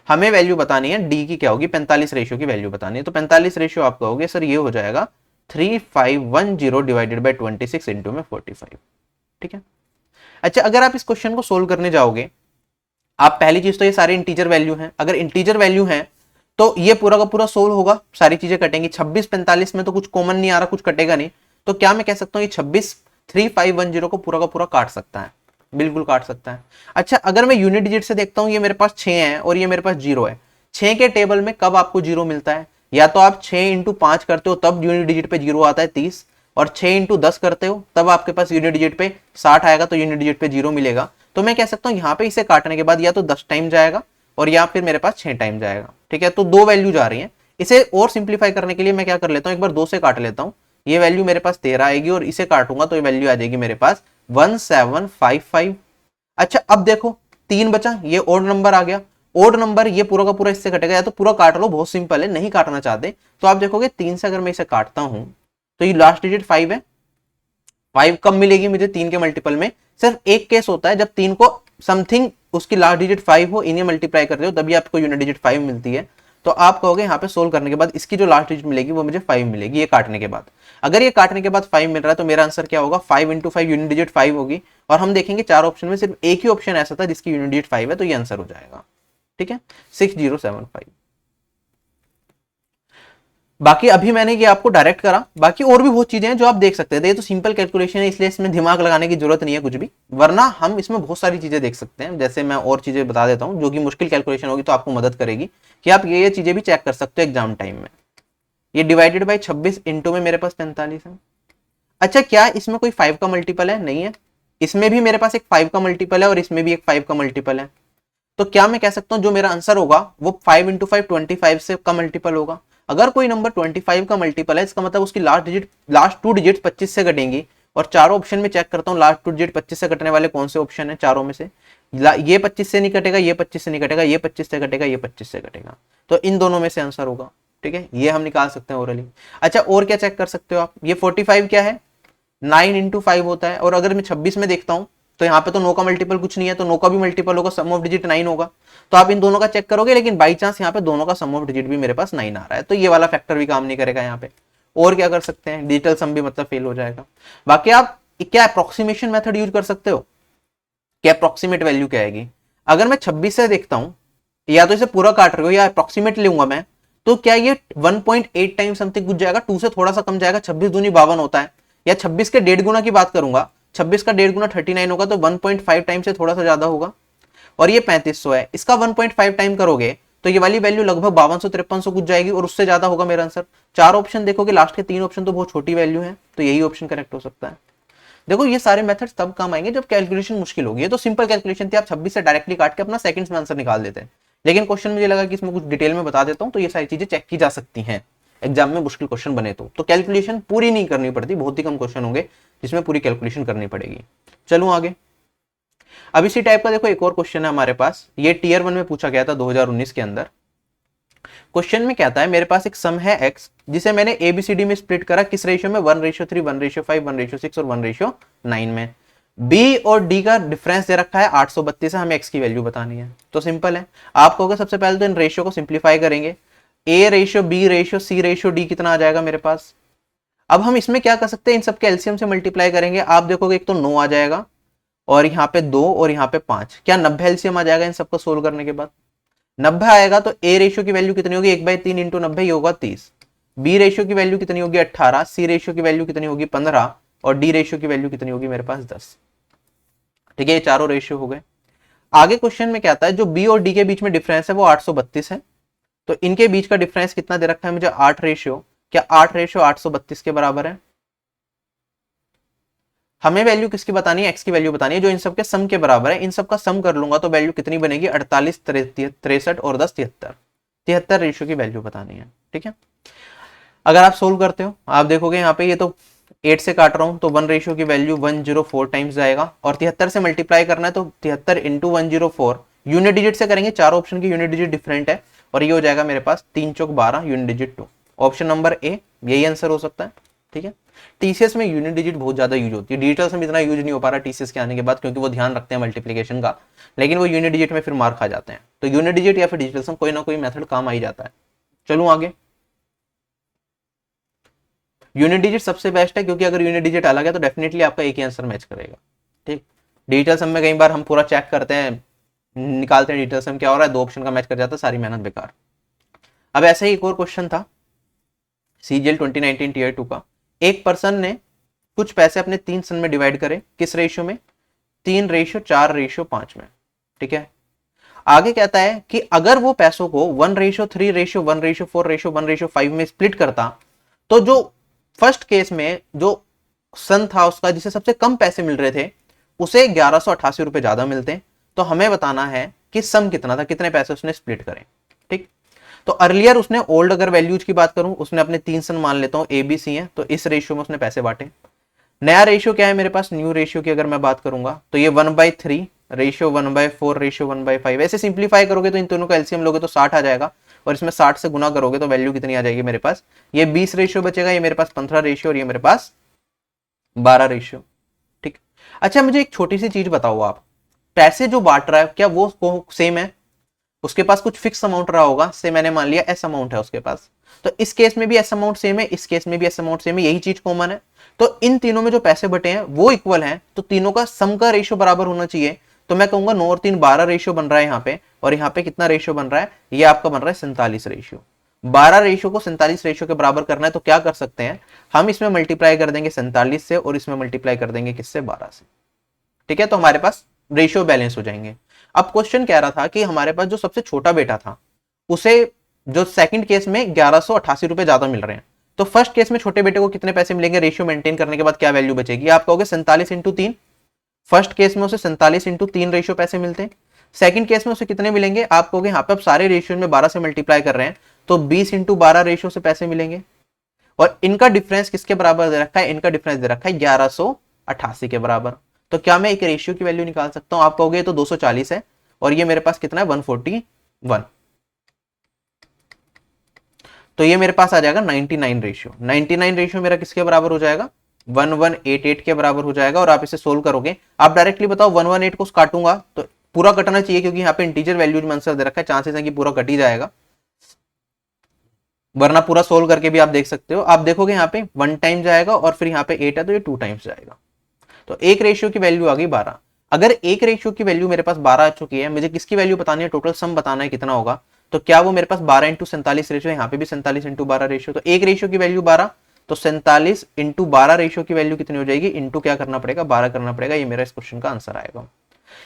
हमें वैल्यू बतानी है डी की क्या होगी, 45 रेशियो की वैल्यू बतानी है। तो 45 रेशियो आप कहोगे सर ये हो जाएगा 3510 डिवाइडेड बाई 26 इंटू में 45। ठीक है, अच्छा अगर आप इस क्वेश्चन को सोल्व करने जाओगे, आप पहली चीज तो ये सारे इंटीजर वैल्यू हैं, अगर इंटीजर वैल्यू हैं तो ये पूरा का पूरा सोल्व होगा, सारी चीजें कटेंगी। 26 45 में तो कुछ कॉमन नहीं आ रहा, कुछ कटेगा नहीं, तो क्या मैं कह सकता हूँ ये 26 3510 को पूरा का पूरा काट सकता है, बिल्कुल काट सकता है। अच्छा अगर मैं यूनिट डिजिट से देखता हूँ, ये मेरे पास 6 है और ये मेरे पास 0 है। 6 के टेबल में कब आपको 0 मिलता है, या तो आप 6 × 5 करते हो तब यूनिट डिजिट पे 0 आता है 30, और 6 × 10 करते हो तब आपके पास यूनिट डिजिट पे 60 आएगा, तो यूनिट डिजिट पे 0 मिलेगा। तो मैं कह सकता हूँ यहाँ पे इसे काटने के बाद या तो 10 टाइम जाएगा और या फिर मेरे पास 6 टाइम जाएगा। ठीक है, तो 2 वैल्यू जा रही है। इसे और सिंप्लीफाई करने के लिए मैं क्या कर लेता हूँ, एक बार 2 से काट लेता हूँ, ये वैल्यू मेरे पास 13 आएगी, और इसे काटूंगा तो ये वैल्यू आ जाएगी मेरे पास 1755। अच्छा अब देखो 3 बचा, ये ओड नंबर आ गया, ओड नंबर ये पूरा का पूरा इससे कटेगा, या तो पूरा काट लो, बहुत सिंपल है, नहीं काटना चाहते तो आप देखोगे 3 से अगर मैं इसे काटता हूं तो ये लास्ट डिजिट 5 है। 5 कब मिलेगी मुझे, 3 के मल्टीपल में। सिर्फ एक केस होता है जब 3 को समथिंग उसकी लास्ट डिजिट 5 हो, इन्हें मल्टीप्लाई कर रहे हो तभी आपको यूनिट डिजिट 5 मिलती है। तो आप कहोगे यहाँ पे सोल्व करने के बाद इसकी जो लास्ट डिजिट मिलेगी वो मुझे 5 मिलेगी, ये काटने के बाद। अगर ये काटने के बाद 5 मिल रहा है तो मेरा आंसर क्या होगा, 5 × 5 यूनिट डिजिट 5 होगी। और हम देखेंगे 4 ऑप्शन में सिर्फ एक ही ऑप्शन ऐसा था जिसकी यूनिट डिजिट 5 है, तो ये आंसर हो जाएगा। ठीक है, 6075। बाकी अभी मैंने ये आपको डायरेक्ट करा, बाकी और भी बहुत चीजें हैं जो आप देख सकते थे। ये तो सिंपल कैलकुलेशन है, इसलिए इसमें दिमाग लगाने की जरूरत नहीं है कुछ भी, वरना हम इसमें बहुत सारी चीजें देख सकते हैं। जैसे मैं और चीजें बता देता हूँ जो कि मुश्किल कैलकुलेशन होगी तो आपको मदद करेगी, कि आप ये चीजें भी चेक कर सकते हो एग्जाम टाइम में। ये डिवाइडेड बाई 26 इंटू में मेरे पास 45 है। अच्छा क्या इसमें कोई 5 का मल्टीपल है, नहीं है। इसमें भी मेरे पास एक 5 का मल्टीपल है और इसमें भी एक 5 का मल्टीपल है। तो क्या मैं कह सकता हूं जो मेरा आंसर होगा वो 5 × 5 25 से का मल्टीपल होगा। अगर कोई नंबर 25 का मल्टीपल है, इसका मतलब उसकी लास्ट 2 डिजिट 25 से कटेंगी। और चारों ऑप्शन में चेक करता हूँ लास्ट 2 डिजिट 25 से कटने वाले कौन से ऑप्शन है, चारों में से ये 25 से नहीं कटेगा, ये 25 से नहीं कटेगा, ये 25 से कटेगा, ये 25 से कटेगा, तो इन दोनों में से आंसर होगा। ठीक है, ये हम निकाल सकते हैं ओरली। अच्छा और क्या चेक कर सकते हो आप, ये 45 क्या है, 9 × 5 होता है। और अगर मैं 26 में देखता हूँ तो यहाँ पे तो 9 का मल्टीपल कुछ नहीं है, तो 9 का भी मल्टीपल होगा, सम ऑफ डिजिट 9 होगा। तो आप इन दोनों का चेक करोगे, लेकिन बाई चांस यहाँ पे दोनों का सम ऑफ डिजिट भी मेरे पास 9 आ रहा है, तो ये वाला फैक्टर भी काम नहीं करेगा यहाँ पे। और क्या कर सकते हैं, डिजिटल सम भी मतलब फेल हो जाएगा। बाकी आप क्या अप्रोक्सीमेशन मेथड यूज कर सकते हो, क्या अप्रोक्सीमेट वैल्यू क्या आएगी। अगर मैं 26 से देखता हूँ, या तो इसे पूरा काट रहे हो या अप्रोक्सीमेट लूंगा मैं, तो क्या ये 1.8 टाइम समथिंग कुछ जाएगा, 2 से थोड़ा सा कम जाएगा, 26 दूनी 52 होता है। या 26 के 1.5 गुना की बात करूंगा, 26 का 1.5 गुना 39 होगा, तो 1.5 टाइम से थोड़ा सा ज्यादा होगा। और ये 3500 है, इसका 1.5 टाइम करोगे तो ये वाली वैल्यू लगभग 5200-5300 कुछ जाएगी, और उससे ज्यादा होगा मेरा आंसर। 4 ऑप्शन देखोगे, लास्ट के 3 ऑप्शन तो बहुत छोटी वैल्यू है, तो यही ऑप्शन करेक्ट हो सकता है। देखो ये सारे मेथड्स तब काम आएंगे जब कैलकुलेशन मुश्किल होगी। ये तो सिंपल कैलकुलेशन थी, आप 26 से डायरेक्टली काट के अपना सेकंड्स में आंसर निकाल देते हैं। लेकिन क्वेश्चन मुझे लगा कि इसमें कुछ डिटेल में बता देता हूं, तो ये सारी चीजें चेक की जा सकती हैं एग्जाम में मुश्किल क्वेश्चन बने तो कैलकुलेशन पूरी नहीं करनी पड़ती, बहुत ही कम क्वेश्चन होंगे जिसमें पूरी कैलकुलेशन करनी पड़ेगी। चलो आगे। अब इसी टाइप का देखो एक और क्वेश्चन है हमारे पास, ये टियर 1 में पूछा गया था 2019 के अंदर। क्वेश्चन में कहता है मेरे पास एक सम है x, जिसे मैंने एबीसीडी में स्प्लिट करा किस रेशियो में, 1:3, 1:5, 1:6 और 1:9 में। b और d का डिफरेंस दे रखा है 832 है, हमें x की वैल्यू बतानी है। तो सिंपल है, आप कहोगे सबसे पहले तो इन रेशियो को सिंप्लीफाई करेंगे, a ratio b ratio c ratio d कितना आ जाएगा मेरे पास। अब हम इसमें क्या कर सकते हैं, इन सबके एलसीएम से मल्टीप्लाई करेंगे। आप देखोगे एक तो 9 आ जाएगा, और यहाँ पे 2 और यहाँ पे 5, क्या 90 एलसीएम आ जाएगा इन सबको सोल्व करने के बाद। 90 आएगा तो a रेशियो की वैल्यू कितनी होगी, 1/3 इंटू 90 ये होगा 30। b रेशियो की वैल्यू कितनी होगी 18, c रेशियो की वैल्यू कितनी होगी 15, और d रेशियो की वैल्यू कितनी होगी मेरे पास 10। ठीक है, ये चारों रेशियो हो गए। आगे क्वेश्चन में क्या आता है, जो b और d के बीच में डिफरेंस है वो 832 है, तो इनके बीच का डिफरेंस कितना दे रखा है मुझे 8 रेशियो। क्या 8:832 के बराबर है? हमें वैल्यू किसकी बतानी है? एक्स की वैल्यू बतानी है जो इन सब के सम के बराबर है। इन सब का सम कर लूंगा तो वैल्यू कितनी बनेगी? 48, 63 और 10 73। 73 रेशियो की वैल्यू बतानी है। ठीक है, अगर आप सोल्व करते हो आप देखोगे यहाँ पे ये तो 8 से काट रहा हूं तो 1 रेशियो की वैल्यू 104 टाइम्स जाएगा, और 73 से मल्टीप्लाई करना है तो 73 इंटू 104 यूनिट डिजिट से करेंगे, चार ऑप्शन की यूनिट डिजिट डिफरेंट है, और ये हो जाएगा मेरे पास 3 चौक 12 unit digit 2। Option number A यही आंसर हो सकता है। ठीक है, टीसीएस में यूनिट डिजिट बहुत ज्यादा यूज होती है, डिजिटल सम इतना यूज नहीं हो पा रहा टीसीएस के आने के बाद, क्योंकि वो ध्यान रखते हैं मल्टीप्लीकेशन का, लेकिन वो यूनिट डिजिट में फिर मार खा जाते हैं। तो यूनिट डिजिट या फिर डिजिटल सम कोई ना कोई मेथड काम आ ही जाता है। चलूं आगे। यूनिट डिजिट सबसे बेस्ट है, क्योंकि अगर यूनिट डिजिट अलग है तो डेफिनेटली आपका एक ही आंसर मैच करेगा। ठीक, डिजिटल सम में कई बार हम पूरा चेक करते हैं, निकालते हैं डिजिटल सम क्या हो रहा है, दो ऑप्शन का मैच कर जाता है, सारी मेहनत बेकार। अब ऐसा ही एक और क्वेश्चन था सीजीएल 2019 टीयर 2 का। एक पर्सन ने कुछ पैसे अपने 3 सन में डिवाइड करे, किस रेशियो में? 3:4:5 में। ठीक है, आगे कहता है कि अगर वो पैसों को 1:3:1:4:1:5 में स्प्लिट करता तो जो फर्स्ट केस में जो सन था उसका जिसे सबसे कम पैसे मिल रहे थे उसे 1188 रुपए ज्यादा मिलते। तो हमें बताना है कि सम कितना था, कितने पैसे उसने स्प्लिट करें। ठीक, तो अर्लियर उसने ओल्ड, अगर वैल्यूज की बात करूं, उसने अपने 3 सन मान लेता हूं ए बी सी है, तो इस रेशियो में उसने पैसे बांटे। नया रेशियो क्या है मेरे पास? न्यू रेशियो की अगर मैं बात करूंगा तो ये 1/3 रेशियो 1/4 रेशियो 1/5। ऐसे सिंप्लीफाई करोगे तो इन दोनों का एलसीएम लोगे तो 60 आ जाएगा, और इसमें 60 से गुना करोगे तो वैल्यू कितनी आ जाएगी मेरे पास? ये 20 रेशियो बचेगा, ये मेरे पास 15 रेशियो, और ये मेरे पास 12 रेशियो। ठीक, अच्छा मुझे एक छोटी सी चीज बताओ, आप पैसे जो बांट रहा है क्या वो सेम है? उसके पास कुछ फिक्स अमाउंट रहा होगा, से मैंने मान लिया एस अमाउंट है उसके पास, तो इस केस में भी एस अमाउंट सेम है, इस केस में भी एस अमाउंट सेम है, यही चीज कॉमन है। तो इन तीनों में जो पैसे बटे हैं वो इक्वल हैं, तो तीनों का सम का रेशियो बराबर होना चाहिए। तो मैं कहूंगा 9 और 3 12 रेशियो बन रहा है यहाँ पे, और यहाँ पे कितना रेशियो बन रहा है? ये आपका बन रहा है 47 रेशियो। 12 रेशियो को 47 रेशियो के बराबर करना है तो क्या कर सकते हैं हम? इसमें मल्टीप्लाई कर देंगे 47 से, और इसमें मल्टीप्लाई कर देंगे किससे? 12 से। ठीक है, तो हमारे पास रेशियो बैलेंस हो जाएंगे। अब क्वेश्चन कह रहा था कि हमारे पास जो सबसे छोटा बेटा था उसे जो सेकंड केस में 1188 रुपए ज्यादा मिल रहे हैं, तो फर्स्ट केस में छोटे बेटे को कितने पैसे मिलेंगे? रेशियो मेंटेन करने के बाद क्या वैल्यू बचेगी? आप कहोगे 47 इंटू 3। फर्स्ट केस में उसे 47 इंटू 3 रेशियो पैसे मिलते हैं। सेकंड केस में उसे कितने मिलेंगे? आप कहोगे यहाँ पे अब सारे रेशियो में 12 से मल्टीप्लाई कर रहे हैं तो 20 इंटू 12 रेशियो से पैसे मिलेंगे, और इनका डिफरेंस किसके बराबर दे रखा है? इनका डिफरेंस दे रखा है 1188 के बराबर। तो क्या मैं एक रेशियो की वैल्यू निकाल सकता हूं? आप कहोगे तो 240 है, और ये मेरे पास कितना है? 141। तो ये मेरे पास आ जाएगा 99 रेशियो। 99 रेशियो मेरा किसके बराबर हो जाएगा? 1188 के बराबर हो जाएगा। और आप इसे सोल्व करोगे, आप डायरेक्टली बताओ 118 को काटूंगा तो पूरा कटना चाहिए, क्योंकि यहाँ पे इंटीजर वैल्यूज में आंसर दे रखा है, चांसेस है कि पूरा कट ही जाएगा, वरना पूरा सोल्व करके भी आप देख सकते हो। आप देखोगे यहाँ पे 1 टाइम जाएगा, और फिर यहाँ पे 8 है तो ये 2 टाइम्स जाएगा। तो एक रेशियो की वैल्यू आ गई 12। अगर एक रेशियो की वैल्यू मेरे पास 12 आ चुकी है, मुझे किसकी वैल्यू बतानी है? टोटल सम बताना है कितना होगा। तो क्या वो मेरे पास 12 इंटू 47 रेशियो है? यहाँ पे भी 47 इंटू 12 रेशियो, तो एक रेशियो की वैल्यू 12, तो 47 इंटू 12 रेशियो की वैल्यू कितनी हो जाएगी? इंटू क्या करना पड़ेगा? 12 करना पड़ेगा। ये मेरा इस क्वेश्चन का आंसर आएगा।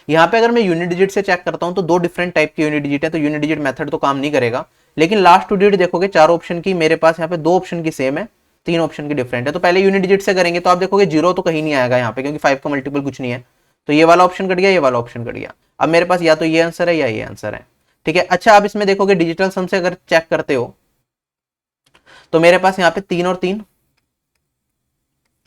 यहाँ पे अगर मैं यूनिट डिजिट से चेक करता हूँ तो दो डिफरेंट टाइप की यूनिट डिजिट है, तो यूनिट डिजिट मेथड तो काम नहीं करेगा, लेकिन लास्ट टू डिजिट देखोगे चार ऑप्शन की, मेरे पास यहाँ पे 2 ऑप्शन की सेम है, 3 ऑप्शन की डिफरेंट है। तो पहले यूनिट डिजिट से करेंगे तो आप देखोगे 0 तो कहीं नहीं आएगा यहाँ पे, क्योंकि 5 का मल्टीपल कुछ नहीं है, तो ये वाला ऑप्शन कट गया, ये वाला ऑप्शन कट गया। अब मेरे पास या तो ये आंसर है या ये आंसर है। ठीक है, अच्छा आप इसमें देखोगे डिजिटल सम से अगर चेक करते हो तो मेरे पास यहाँ पे 3 और 3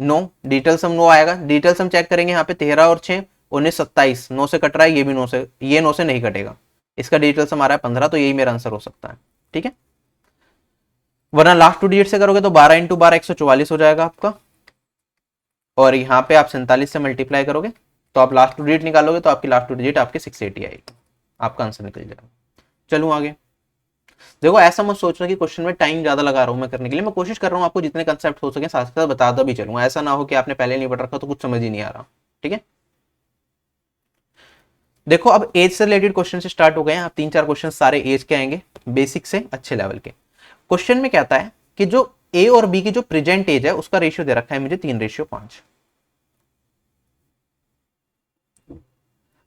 9, डिजिटल सम 9 आएगा। डिजिटल सम चेक करेंगे यहाँ पे 13 और 6 19 27, 9 से कट रहा है, ये भी 9 से, ये 9 से नहीं कटेगा, इसका डिजिटल सम आ रहा है 15, तो यही मेरा आंसर हो सकता है। ठीक है, वरना लास्ट टू डिजिट से करोगे तो 12 इंटू 12 144 हो जाएगा आपका, और यहाँ पे आप 47 से मल्टीप्लाई करोगे तो आप लास्ट टू डिजिट निकालोगे तो आपकी लास्ट टू डिजिट आपके 680 आएगी, आपका आंसर निकल जाएगा। चलूँ आगे। देखो ऐसा मत सोचना कि क्वेश्चन में टाइम ज्यादा लगा रहा हूं मैं करने के लिए, मैं कोशिश कर रहा हूं आपको जितने कंसेप्ट हो सके साथ साथ बताता भी चलूँ, ऐसा ना हो कि आपने पहले नहीं पढ़ रखा तो कुछ समझ ही नहीं आ रहा। ठीक है, देखो अब एज से रिलेटेड क्वेश्चन से स्टार्ट हो गए हैं, अब 3-4 क्वेश्चन सारे एज के आएंगे, बेसिक से अच्छे लेवल के। क्वेश्चन में कहता है कि जो ए और बी की जो प्रेजेंट एज है उसका रेशियो दे रखा है मुझे 3:5।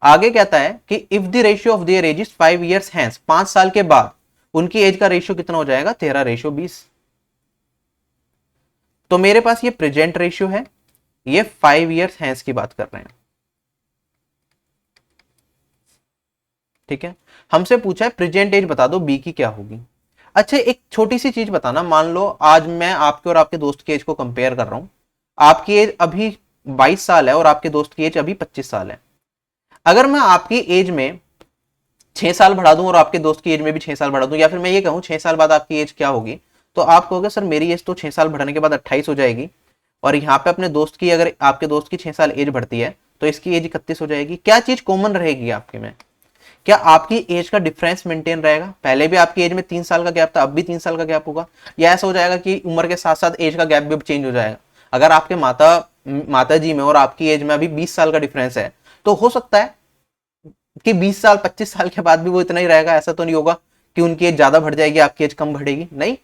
आगे कहता है कि if the ratio of their age is 5 years hence, 5 साल के बाद उनकी एज का रेशियो कितना हो जाएगा? 13:20। तो मेरे पास ये प्रेजेंट रेशियो है, ये 5 ईयर्स हैंस की बात कर रहे हैं, ठीक है। हमसे पूछा है प्रेजेंट एज बता दो बी की क्या होगी। अच्छा एक छोटी सी चीज बताना, मान लो आज मैं आपके और आपके दोस्त की एज को कंपेयर कर रहा हूं, आपकी एज अभी 22 साल है और आपके दोस्त की एज अभी 25 साल है। अगर मैं आपकी एज में 6 साल बढ़ा दूं और आपके दोस्त की एज में भी 6 साल बढ़ा दूं, या फिर मैं ये कहूं 6 साल बाद आपकी एज क्या होगी, तो आप कहोगे सर मेरी एज तो 6 साल बढ़ने के बाद 28 हो जाएगी, और यहाँ पे अपने दोस्त की, अगर आपके दोस्त की 6 साल एज बढ़ती है तो इसकी एज 31 हो जाएगी। क्या चीज कॉमन रहेगी आपके में? क्या आपकी एज का डिफरेंस मेंटेन रहेगा? पहले भी आपकी एज में 3 साल का गैप था, अब भी 3 साल का गैप होगा, या ऐसा हो जाएगा कि उम्र के साथ साथ एज का गैप भी चेंज हो जाएगा? अगर आपके माता जी में और आपकी एज में अभी 20 साल का डिफरेंस है, तो हो सकता है कि 20 साल 25 साल के बाद भी वो इतना ही रहेगा। ऐसा तो नहीं होगा कि उनकी एज ज्यादा बढ़ जाएगी, आपकी एज कम बढ़ेगी, नहीं।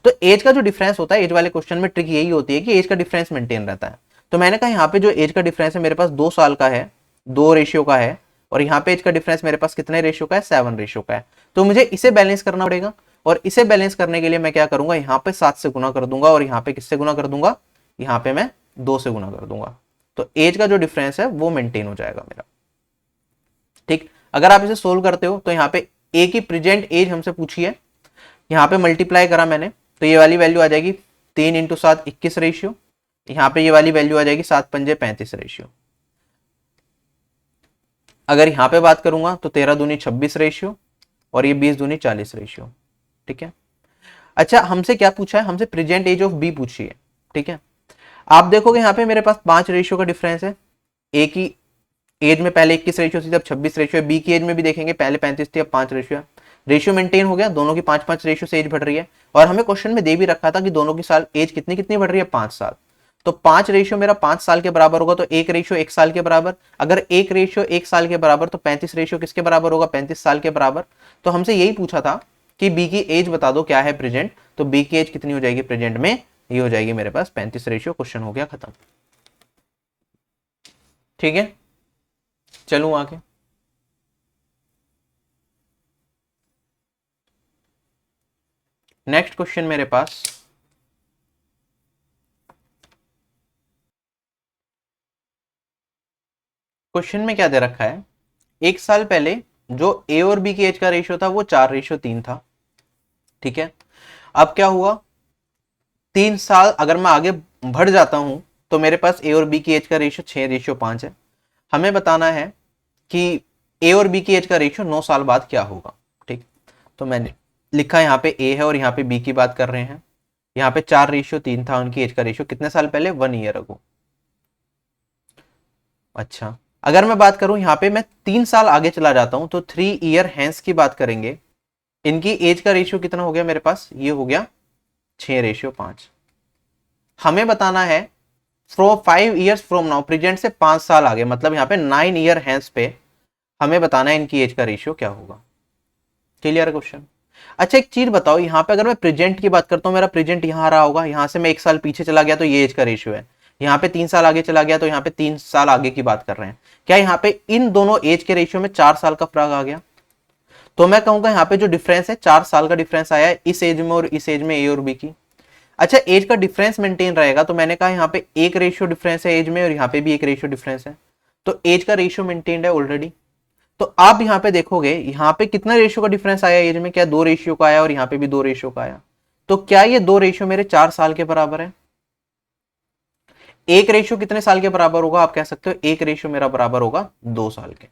तो एज का जो डिफरेंस होता है, एज वाले क्वेश्चन में ट्रिक यही होती है कि एज का डिफरेंस मेंटेन रहता है। तो मैंने कहा यहाँ पे जो एज का डिफरेंस है मेरे पास 2 साल का है, 2 रेशियो का है, और यहाँ पे एज का डिफरेंस मेरे पास कितने रेशियो का है? 7 रेशियो का है। तो मुझे इसे बैलेंस करना पड़ेगा, और इसे बैलेंस करने के लिए मैं क्या करूंगा, यहाँ पे 7 से गुना कर दूंगा, और यहाँ पे किससे गुना कर दूंगा? यहाँ पे मैं 2 से गुना कर दूंगा। तो एज का जो डिफरेंस है वो मेंटेन हो जाएगा मेरा, ठीक। अगर आप इसे सोल्व करते हो तो यहाँ पे ए की प्रेजेंट एज हमसे पूछी है, यहाँ पे मल्टीप्लाई करा मैंने, तो ये वाली वैल्यू आ जाएगी 3 इंटू 7 21 रेशियो, यहाँ पे ये वाली वैल्यू आ जाएगी 7 पंजे 35 रेशियो। अगर यहाँ पे बात करूंगा तो 13 दूनी 26 रेशियो, और ये 20 दूनी 40 रेशियो, ठीक है। अच्छा हमसे क्या पूछा है? हमसे प्रेजेंट एज ऑफ बी पूछी है, ठीक है। आप देखोगे यहाँ पे मेरे पास 5 रेशियो का डिफरेंस है। ए की एज में पहले 21 रेशियो थी, अब 26 रेशियो है। बी की एज में भी देखेंगे पहले 35 थी, अब 5 रेशियो है। रेशियो मेंटेन हो गया, दोनों की 5-5 रेशियो से एज बढ़ रही है, और हमें क्वेश्चन में दे भी रखा था कि दोनों की साल एज कितनी कितनी बढ़ रही है? 5 साल। तो 5 रेशियो मेरा 5 साल के बराबर होगा, तो 1 रेशियो 1 साल के बराबर। अगर 1 रेशियो 1 साल के बराबर, तो 35 रेशियो किसके बराबर होगा? 35 साल के बराबर। तो हमसे यही पूछा था कि बी की एज बता दो क्या है प्रेजेंट, तो बी की एज कितनी हो जाएगी प्रेजेंट में? ये हो जाएगी मेरे पास 35 रेशियो। क्वेश्चन हो गया खत्म, ठीक है। चलूं आगे। नेक्स्ट क्वेश्चन मेरे पास, क्वेश्चन में क्या दे रखा है? 1 साल पहले जो ए और बी की एज का रेशियो था वो 4:3 था, ठीक है। अब क्या हुआ? 3 साल अगर मैं आगे बढ़ जाता हूं तो मेरे पास ए और बी की एज का रेशियो 6:5 है। हमें बताना है कि ए और बी की एज का रेशियो 9 साल बाद क्या होगा, ठीक। तो मैंने लिखा यहाँ पे ए है और यहाँ पे बी की बात कर रहे हैं। यहाँ पे 4:3 था उनकी एज का रेशियो, कितने साल पहले? 1 ईयर अगो। अच्छा अगर मैं बात करूं यहाँ पे, मैं 3 साल आगे चला जाता हूं तो 3 ईयर हैंस की बात करेंगे। इनकी एज का रेशियो कितना हो गया मेरे पास? ये हो गया 6:5। हमें बताना है from 5 years from now, present से 5 साल आगे, मतलब यहाँ पे 9 ईयर हैंस पे हमें बताना है इनकी एज का रेशियो क्या होगा। Clear question? अच्छा एक चीज बताओ, यहाँ पे अगर मैं प्रेजेंट की बात करता हूँ, मेरा प्रेजेंट यहाँ आ रहा होगा, यहाँ से मैं 1 साल पीछे चला गया तो ये एज का रेशियो है। यहाँ पे 3 साल आगे चला गया तो यहाँ पे 3 साल आगे की बात कर रहे हैं। क्या यहाँ पे इन दोनों एज के रेशियो में 4 साल का फर्क आ गया? तो मैं कहूंगा यहाँ पे जो डिफरेंस है 4 साल का डिफरेंस आया है इस एज में और इस एज में, ए और बी की। अच्छा एज का डिफरेंस मेंटेन रहेगा, तो मैंने कहा यहाँ पे 1 रेशियो डिफरेंस है एज में, और यहाँ पे भी 1 रेशियो डिफरेंस है, तो एज का रेशियो मेंटेन्ड है ऑलरेडी। तो आप यहाँ पे देखोगे यहाँ पे कितना रेशियो का डिफरेंस आया एज में? क्या 2 रेशियो का आया, और यहाँ पे भी 2 रेशियो का आया। तो क्या ये 2 रेशियो मेरे 4 साल के बराबर है? 1 रेशियो कितने साल के बराबर होगा? आप कह सकते हो 1 रेशियो मेरा बराबर होगा 2 साल के।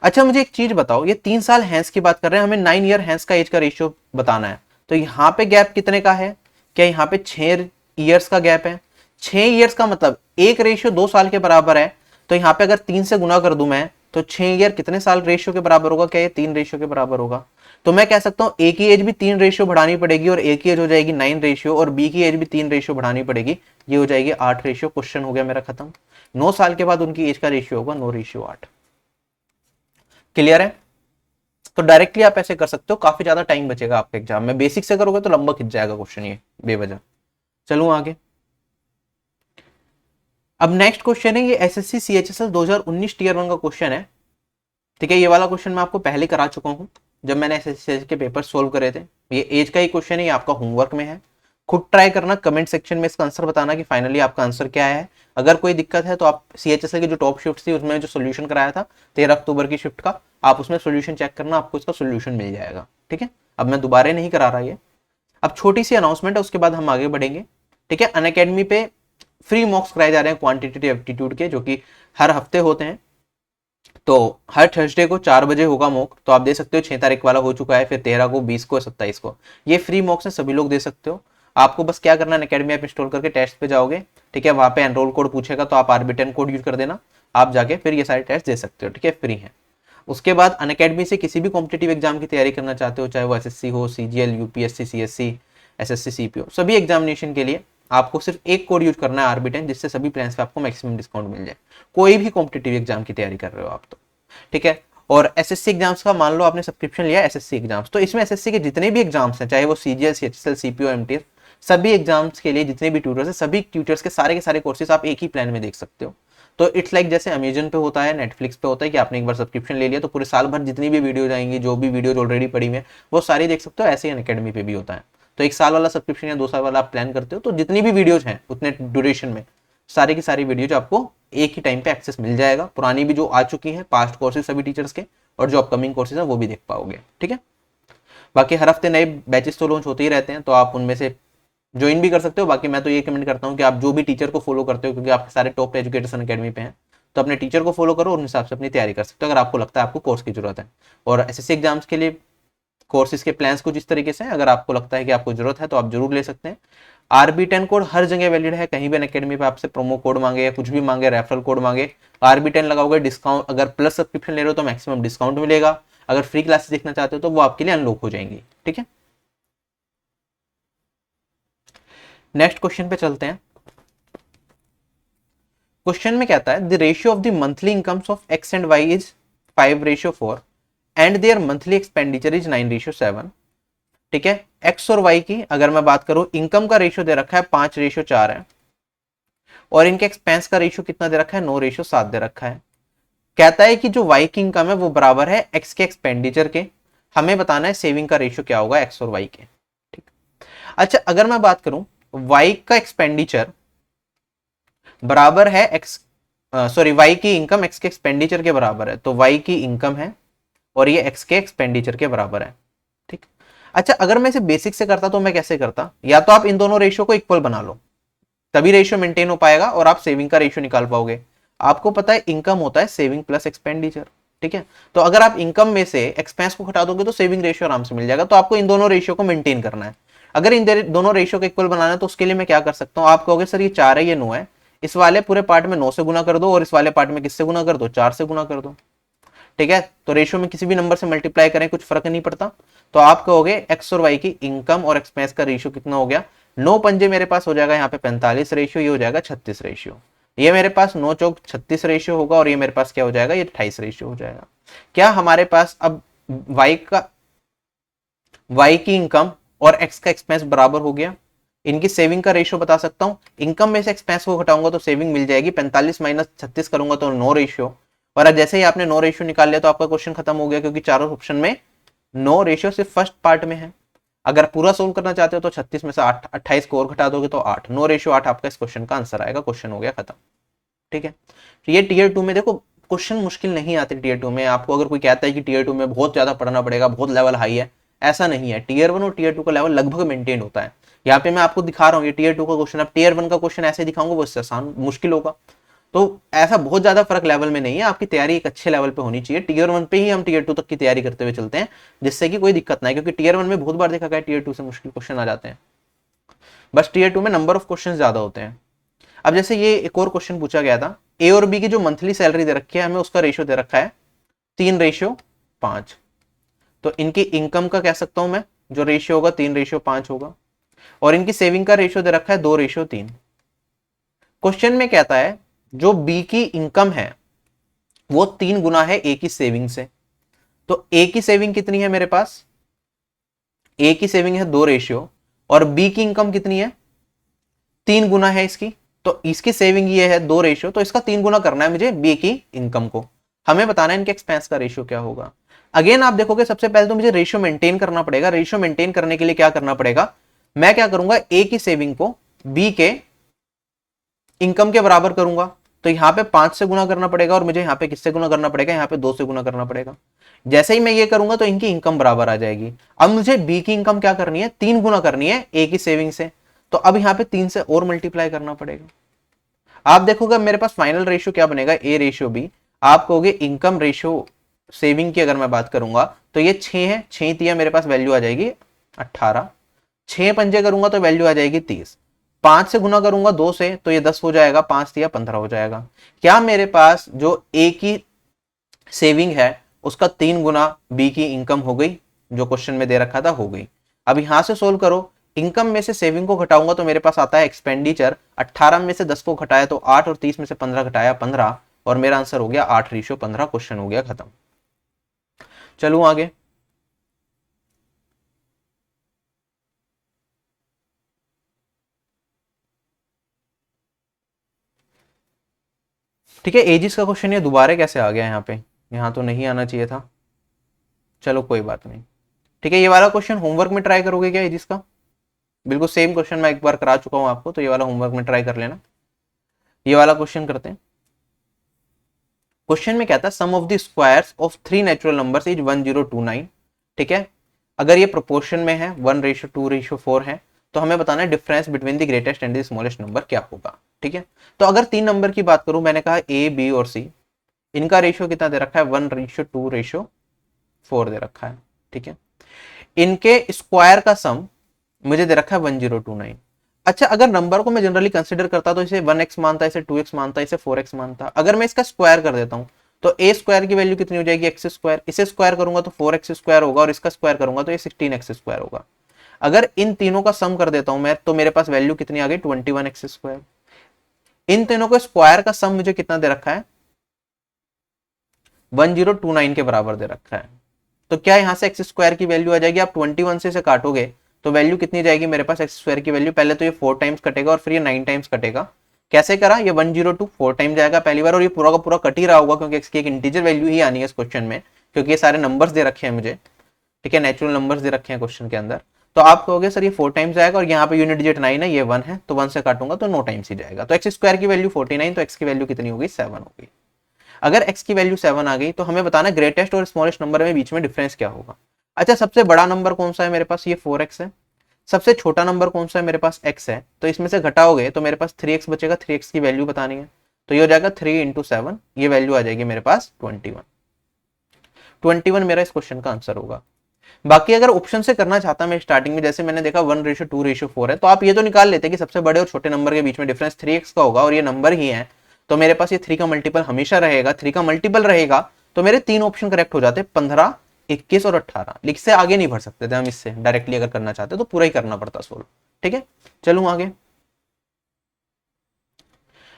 अच्छा मुझे एक चीज बताओ, ये 3 साल हैंस की बात कर रहे हैं, हमें 9 ईयर हैंस का एज का रेशियो बताना है, तो यहाँ पे गैप कितने का है? क्या यहाँ पे 6 ईयर्स का गैप है? 6 ईयर्स का मतलब 1 रेशियो 2 साल के बराबर है, तो यहाँ पे अगर 3 से गुना कर दूं मैं, तो 6 ईयर कितने साल रेशियो के बराबर होगा? क्या ये 3 रेशियो के बराबर होगा? तो मैं कह सकता हूं ए की एज भी 3 रेशियो बढ़ानी पड़ेगी, और ए की एज हो जाएगी 9 रेशियो, और बी की एज भी 3 रेशियो बढ़ानी पड़ेगी, ये हो जाएगी 8 रेशियो। क्वेश्चन हो गया मेरा खत्म। 9 साल के बाद उनकी एज का रेशियो होगा 9:8। क्लियर है? तो डायरेक्टली आप ऐसे कर सकते हो, काफी ज्यादा टाइम बचेगा आपके एग्जाम में। बेसिक से करोगे तो लंबा खिंच जाएगा क्वेश्चन ये बेवजह। चलूं आगे। अब नेक्स्ट क्वेश्चन है, ये एसएससी सीएचएसएल 2019 टीयर 1 का क्वेश्चन है, ठीक है। ये वाला क्वेश्चन मैं आपको पहले करा चुका हूं जब मैंने एसएससी के पेपर सोल्व करे थे। ये एज का ही क्वेश्चन है, ये आपका होमवर्क में है, खुद ट्राई करना, कमेंट सेक्शन में इसका आंसर बताना कि फाइनली आपका आंसर क्या है। अगर कोई दिक्कत है तो आप CHSL की जो टॉप शिफ्ट थी उसमें जो सोल्यूशन कराया था 13 अक्टूबर की शिफ्ट का, आप उसमें सोल्यूशन चेक करना, आपको इसका सोल्यूशन मिल जाएगा। ठीक है, अब मैं दोबारा नहीं करा रहा ये। अब छोटी सी अनाउंसमेंट है, उसके बाद हम आगे बढ़ेंगे। ठीक है, अनअकैडमी पे फ्री मॉक्स कराए जा रहे हैं क्वांटिटेटिव एप्टीट्यूड के, जो कि हर हफ्ते होते हैं। तो हर थर्सडे को 4 बजे होगा मॉक, तो आप दे सकते हो। 6 तारीख वाला हो चुका है, फिर 13 को, 20 को, 27 को। ये फ्री मॉक्स है, सभी लोग दे सकते हो। आपको बस क्या करना है, अनअकैडमी ऐप इंस्टॉल करके टेस्ट पे जाओगे। ठीक है, वहां पे एनरोल कोड पूछेगा, तो आप आरबी10 कोड यूज कर देना, आप जाके फिर ये सारे टेस्ट दे सकते हो। ठीक है, फ्री है। उसके बाद अनअकैडमी से किसी भी कॉम्पिटेटिव एग्जाम की तैयारी करना चाहते हो, चाहे वो SSC हो, CGL, UPSC, CSC, SSC, CPO, सभी एग्जामिनेशन के लिए आपको सिर्फ एक कोड यूज करना है आरबी10, जिससे सभी प्लान्स पे आपको मैक्सिमम डिस्काउंट मिल जाए। कोई भी कॉम्पिटेटिव एग्जाम की तैयारी कर रहे हो आप तो। ठीक है, और SSC एग्जाम्स का मान लो आपने सब्सक्रिप्शन लिया SSC एग्जाम्स, तो इसमें SSC के जितने भी एग्जाम्स हैं, चाहे वो CGL, CHSL, CPO, MTS, सभी एग्जाम्स के लिए जितने भी ट्यूटर्स हैं, सभी ट्यूटर्स के सारे कोर्सेज आप एक ही प्लान में देख सकते हो। तो इट्स लाइक जैसे अमेजन पे होता है, नेटफ्लिक्स पे होता है कि आपने एक बार सब्सक्रिप्शन ले लिया तो पूरे साल भर जितनी भी वीडियो आएंगी, जो भी वीडियो ऑलरेडी पड़ी हुई है, वो सारी देख सकते हो। ऐसे ही अनअकैडमी पे भी होता है। तो 1 साल वाला सब्सक्रिप्शन या 2 साल वाला आप प्लान करते हो, तो जितनी भी वीडियोज हैं उतने ड्यूरेशन में सारी की सारी वीडियोज आपको एक ही टाइम पे एक्सेस मिल जाएगा। पुरानी भी जो आ चुकी हैं, पास्ट कोर्सेज सभी टीचर्स के, और जो अपकमिंग कोर्सेज हैं वो भी देख पाओगे। ठीक है, बाकी हर हफ्ते नए बैचेस तो लॉन्च होते ही रहते हैं, तो आप उनमें से ज्वाइन भी कर सकते हो। बाकी मैं तो ये कमेंट करता हूँ कि आप जो भी टीचर को फॉलो करते हो, क्योंकि आपके सारे टॉप एजुकेटर्स अनअकैडमी पे हैं, तो अपने टीचर को फॉलो करो और उन हिसाब से अपनी तैयारी कर सकते हो, अगर आपको लगता है आपको कोर्स की जरूरत है। और SSC एग्जाम्स के लिए कोर्सेज के प्लान्स कुछ इस तरीके से हैं, अगर आपको लगता है कि आपको जरूरत है तो आप जरूर ले सकते हैं। आरबी10 कोड हर जगह वैलिड है, कहीं भी अनअकैडमी पे आपसे प्रोमो कोड मांगे या कुछ भी मांगे, रेफरल कोड मांगे, आरबी10 लगाओगे, डिस्काउंट, अगर प्लस सब्सक्रिप्शन ले रहे हो तो मैक्सिमम डिस्काउंट मिलेगा। अगर फ्री क्लासेस देखना चाहते हो तो वो आपके लिए अनलॉक हो जाएंगी। ठीक है, नेक्स्ट क्वेश्चन पे चलते हैं। क्वेश्चन में कहता है the ratio of the monthly incomes of X and Y is 5:4 and their monthly expenditure is 9:7। ठीक है, एक्स और वाई की अगर मैं बात करूं, इनकम का रेशियो दे रखा है 5:4 है, और इनके एक्सपेंस का रेशियो कितना दे रखा है, 9:7 दे रखा है। कहता है कि जो वाई की इनकम है वो बराबर है एक्स के एक्सपेंडिचर के। हमें बताना है सेविंग का रेशियो क्या होगा एक्स और वाई के। ठीक, अच्छा अगर मैं बात करूं, वाई का एक्सपेंडिचर बराबर है एक्स, सॉरी वाई की इनकम एक्स के एक्सपेंडिचर के बराबर है, तो वाई की इनकम है और ये एक्स के एक्सपेंडिचर के बराबर है। ठीक, अच्छा अगर मैं इसे बेसिक से करता तो मैं कैसे करता, या तो आप इन दोनों रेशियो को इक्वल बना लो, तभी रेशियो मेंटेन हो पाएगा और आप सेविंग का रेशियो निकाल पाओगे। आपको पता है इनकम होता है सेविंग प्लस एक्सपेंडिचर। ठीक है, तो अगर आप इनकम में से एक्सपेंस को हटा दोगे तो सेविंग रेशियो आराम से मिल जाएगा। तो आपको इन दोनों रेशियो को मेंटेन करना है। अगर इन दोनों रेशियो को इक्वल बनाना है तो उसके लिए मैं क्या कर सकता हूँ, आप कहोगे सर ये 4 है ये 9 है, इस वाले पूरे पार्ट में 9 से गुना कर दो और इस वाले पार्ट में किससे गुना कर दो, 4 से गुना कर दो। ठीक है, तो रेशियो में किसी भी नंबर से मल्टीप्लाई करें कुछ फर्क नहीं पड़ता। तो आप कहोगे एक्स और वाई की इनकम और एक्सपेंस का रेशियो कितना हो गया, 9 पंजे मेरे पास हो जाएगा यहाँ पे 45 रेशियो, ये हो जाएगा 36 रेशियो। ये मेरे पास 9 चौक 36 रेशियो होगा और ये मेरे पास क्या हो जाएगा, ये 28 रेशियो हो जाएगा। क्या हमारे पास अब वाई की इनकम और एक्स का एक्सपेंस बराबर हो गया। इनकी सेविंग का रेशियो बता सकता हूं, इनकम में से एक्सपेंस को घटाऊंगा तो सेविंग मिल जाएगी, 45 माइनस 36 करूंगा तो 9 रेशियो, और जैसे ही आपने 9 रेशियो निकाल लिया तो आपका क्वेश्चन खत्म हो गया, क्योंकि चारों ऑप्शन में 9 रेशियो सिर्फ फर्स्ट पार्ट में है। अगर पूरा सोल्व करना चाहते हो तो 36 में से 28 को और घटा दोगे तो 8, 9:8 आपका इस क्वेश्चन का आंसर आएगा। क्वेश्चन हो गया खत्म। ठीक है, तो ये टीयर 2 में देखो क्वेश्चन मुश्किल नहीं आते। टीयर 2 में आपको अगर कोई कहता है कि टीयर 2 में बहुत ज्यादा पढ़ना पड़ेगा, बहुत लेवल हाई है, ऐसा नहीं है। टीयर 1 और टीयर 2 का लेवल लगभग मेंटेन होता है। यहाँ पे मैं आपको दिखा रहा हूँ ये टीयर 2 का क्वेश्चन, अब टीयर 1 का क्वेश्चन ऐसे दिखाऊंगा वो इससे आसान मुश्किल होगा। तो ऐसा बहुत ज्यादा फर्क लेवल में नहीं है, आपकी तैयारी एक अच्छे लेवल पे होनी चाहिए। टीयर 1 पे ही हम टीयर 2 तक की तैयारी करते हुए चलते हैं, जिससे कि कोई दिक्कत ना है, क्योंकि टीयर 1 में बहुत बार देखा गया टीयर 2 से मुश्किल क्वेश्चन आ जाते हैं। बस टीयर 2 में नंबर ऑफ क्वेश्चन ज्यादा होते हैं। अब जैसे ये एक और क्वेश्चन पूछा गया था, ए और बी की जो मंथली सैलरी दे रखी है, हमें उसका रेशियो दे रखा है 3:5। तो इनकी इनकम का कह सकता हूं मैं, जो रेशियो होगा 3:5 होगा, और इनकी सेविंग का रेशियो दे रखा है 2:3। क्वेश्चन में कहता है जो बी की इनकम है वो 3 गुना है ए की सेविंग से। तो ए की सेविंग कितनी है मेरे पास, ए की सेविंग है 2 और बी की इनकम कितनी है 3 गुना है इसकी। तो इसकी सेविंग ये है 2, तो इसका 3 गुना करना है मुझे बी की इनकम को। हमें बताना है इनके एक्सपेंस का रेशियो क्या होगा। अगेन आप देखोगे सबसे पहले तो मुझे रेशियो मेंटेन करना पड़ेगा। रेशियो मेंटेन करने के लिए क्या करना पड़ेगा, मैं क्या करूंगा, ए की सेविंग को बी के इनकम के बराबर करूंगा, तो यहाँ पे 5 से गुना करना पड़ेगा और मुझे यहाँ पे किससे गुना करना पड़ेगा, यहाँ पे 2 से गुना करना पड़ेगा। जैसे ही मैं ये करूंगा तो इनकी इनकम बराबर आ जाएगी। अब मुझे बी की इनकम क्या करनी है, 3 गुना करनी है ए की सेविंग से, तो अब यहाँ पे 3 से और मल्टीप्लाई करना पड़ेगा। आप देखोगे मेरे पास फाइनल रेशियो क्या बनेगा, ए रेशियो बी। आप कहोगे इनकम रेशियो सेविंग की अगर मैं बात करूंगा तो ये 6 है, 6 तिया मेरे पास वैल्यू आ जाएगी 18, 6 पंजे करूंगा तो वैल्यू आ जाएगी 30, 5 से गुना करूंगा 2 से तो ये 10 हो जाएगा, 5 तिया 15 हो जाएगा। क्या मेरे पास जो ए की सेविंग है उसका 3 गुना बी की इनकम हो गई, जो क्वेश्चन में दे रखा था हो गई। अब यहां से सोल्व करो, इनकम में से सेविंग को घटाऊंगा तो मेरे पास आता है एक्सपेंडिचर, 18 में से 10 को घटाया तो 8 और 30 में से 15 घटाया 15, और मेरा आंसर हो गया 8:15। क्वेश्चन हो गया खत्म। चलूं आगे। ठीक है, एजिस का क्वेश्चन ये दोबारा कैसे आ गया यहाँ पे, यहाँ तो नहीं आना चाहिए था, चलो कोई बात नहीं। ठीक है, ये वाला क्वेश्चन होमवर्क में ट्राई करोगे क्या एजिस का, बिल्कुल सेम क्वेश्चन मैं एक बार करा चुका हूं आपको, तो ये वाला होमवर्क में ट्राई कर लेना। ये वाला क्वेश्चन करते हैं। क्वेश्चन में क्या था, sum of the squares of 3 natural numbers is 1029। ठीक है, अगर ये प्रोपोर्शन में है 1:2:4 है, तो हमें बताना है difference between the greatest and the smallest number क्या होगा। ठीक है, तो अगर 3 नंबर की बात करूं, मैंने कहा ए बी और सी, इनका रेशियो कितना दे रखा है, 1:2:4 दे रखा है। ठीक है, इनके स्क्वायर का सम मुझे दे रखा है 1029। अच्छा, अगर नंबर को मैं जनरली कंसिडर करता तो इसे 1x मानता, इसे 2x मानता, इसे 4x मानता। अगर मैं इसका स्क्वायर कर देता हूं तो ए स्क्वायर की वैल्यू कितनी हो जाएगी, एक्स स्क्वायर, इसे स्क्वायर करूंगा तो 4x स्क्वायर होगा, और इसका स्क्वायर करूंगा तो ये 16x स्क्वायर होगा। अगर इन तीनों का सम कर देता हूं मैं, तो मेरे पास वैल्यू कितनी आ गई, 21x स्क्वायर। इन तीनों को स्क्वायर का सम मुझे कितना दे रखा है, 1029 के बराबर दे रखा है। तो क्या यहां से एक्स स्क्वायर की वैल्यू आ जाएगी, आप 21 से काटोगे तो वैल्यू कितनी जाएगी मेरे पास, एक्स स्क्वायर की वैल्यू, पहले तो ये 4 टाइम्स कटेगा और फिर ये 9 टाइम्स कटेगा। कैसे करा, ये 102 4 टाइम जाएगा पहली बार, और ये पूरा का पूरा कट ही रहा होगा क्योंकि एक्स की एक इंटीजर वैल्यू ही आनी है इस क्वेश्चन में, क्योंकि ये सारे नंबर्स दे रखे हैं मुझे। ठीक है, नेचुरल नंबर्स दे रखे हैं क्वेश्चन के अंदर। तो आप कहोगे सर ये 4 टाइम्स जाएगा, और यहाँ पे यूनिट डिजिट 9 है, ये 1 है, तो 1 से काटूंगा तो 9 टाइम्स ही जाएगा। तो एक्स स्क्वायर की वैल्यू 49, तो एक्स की वैल्यू कितनी होगी, 7 होगी। अगर x की वैल्यू 7 आ गई तो हमें बताना ग्रेटेस्ट और स्मॉलेस्ट नंबर में बीच में डिफरेंस क्या होगा। अच्छा, सबसे बड़ा नंबर कौन सा है मेरे पास, ये 4x है। सबसे छोटा नंबर कौन सा है मेरे पास, x है। तो इसमें से घटाओगे तो मेरे पास 3x बचेगा, 3x की वैल्यू बतानी है, तो ये हो जाएगा 3 × 7, ये वैल्यू आ जाएगी मेरे पास 21 मेरा इस क्वेश्चन का आंसर होगा। बाकी अगर ऑप्शन से करना चाहता मैं स्टार्टिंग में, जैसे मैंने देखा 1:2:4 है, तो आप ये तो निकाल लेते कि सबसे बड़े और छोटे नंबर के बीच में डिफरेंस 3x का होगा, और ये नंबर ही है, तो मेरे पास ये 3 का मल्टीपल हमेशा रहेगा। 3 का मल्टीपल रहेगा तो मेरे 3 ऑप्शन करेक्ट हो जाते, 15, 21 और 18। लिख से आगे नहीं बढ़ सकते थे हम, इससे डायरेक्टली अगर करना चाहते तो पूरा ही करना पड़ता सोल्व। ठीक है, चलूं आगे।